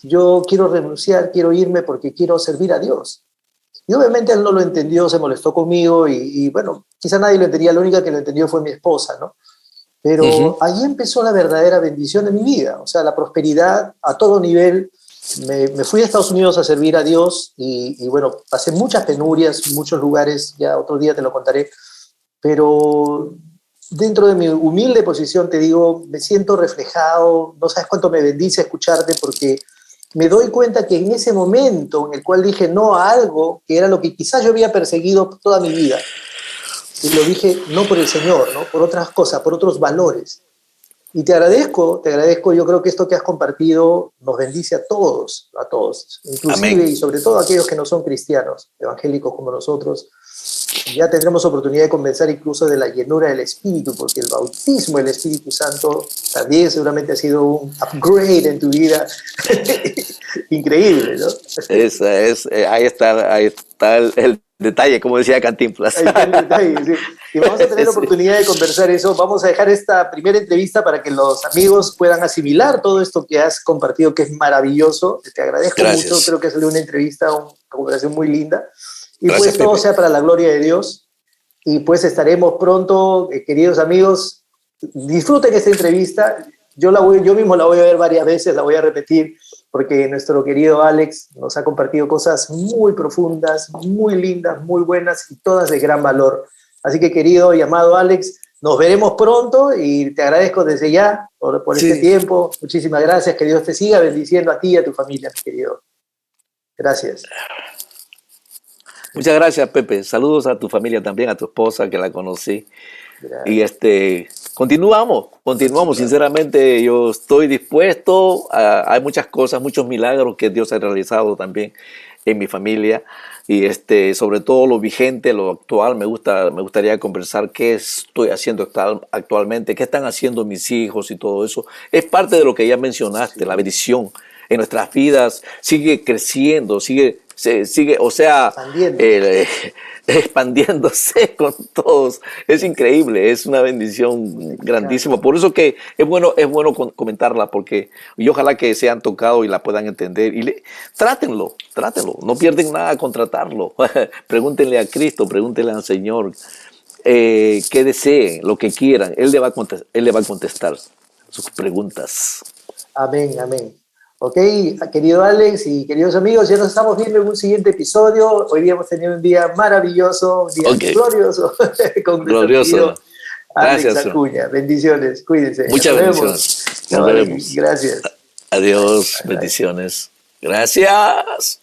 yo quiero renunciar, quiero irme porque quiero servir a Dios. Y obviamente él no lo entendió, se molestó conmigo y bueno, quizá nadie lo entendía, la única que lo entendió fue mi esposa, ¿no? Pero ahí empezó la verdadera bendición de mi vida, o sea, la prosperidad a todo nivel. Me fui a Estados Unidos a servir a Dios y bueno, pasé muchas penurias, muchos lugares, ya otro día te lo contaré, pero dentro de mi humilde posición te digo, me siento reflejado, no sabes cuánto me bendice escucharte porque me doy cuenta que en ese momento en el cual dije no a algo que era lo que quizás yo había perseguido toda mi vida, y lo dije no por el Señor, ¿no? Por otras cosas, por otros valores. Y te agradezco, yo creo que esto que has compartido nos bendice a todos, inclusive Amén. y sobre todo a aquellos que no son cristianos, evangélicos como nosotros. Ya tendremos oportunidad de conversar incluso de la llenura del Espíritu, porque el bautismo del Espíritu Santo también seguramente ha sido un upgrade en tu vida. Increíble, ¿no? Ahí está el detalle, como decía Cantinflas. Ahí está el detalle, sí. Y vamos a tener la oportunidad de conversar eso. Vamos a dejar esta primera entrevista para que los amigos puedan asimilar todo esto que has compartido, que es maravilloso. Te agradezco mucho. Creo que ha salido una entrevista, una conversación muy linda. Y Gracias, pues todo Pepe. sea para la gloria de Dios. Y pues estaremos pronto, queridos amigos. Disfruten esta entrevista. Yo mismo la voy a ver varias veces, la voy a repetir, porque nuestro querido Alex nos ha compartido cosas muy profundas, muy lindas, muy buenas y todas de gran valor. Así que, querido y amado Alex, nos veremos pronto y te agradezco desde ya por este tiempo. Muchísimas gracias. Que Dios te siga bendiciendo a ti y a tu familia, mi querido. Gracias. Muchas gracias, Pepe. Saludos a tu familia también, a tu esposa que la conocí. Gracias. Y continuamos. Sinceramente, yo estoy dispuesto. Hay muchas cosas, muchos milagros que Dios ha realizado también en mi familia. Y sobre todo lo vigente, lo actual, me gustaría conversar qué estoy haciendo actualmente, qué están haciendo mis hijos y todo eso. Es parte de lo que ya mencionaste, la bendición en nuestras vidas sigue creciendo, sigue, o sea, expandiéndose con todos. Es increíble, es una bendición grandísima. Por eso que es bueno comentarla, porque y ojalá que sean tocados y la puedan entender. Y trátenlo, no pierden nada con tratarlo. Pregúntenle a Cristo, pregúntenle al Señor qué deseen, lo que quieran. Él le va a contestar sus preguntas. Amén, amén. Ok, querido Alex y queridos amigos, ya nos estamos viendo en un siguiente episodio. Hoy día hemos tenido un día maravilloso, un día glorioso con nuestro querido Alex Acuña. Bendiciones, cuídense. Muchas bendiciones. Nos veremos. Gracias. Adiós, bendiciones. Gracias.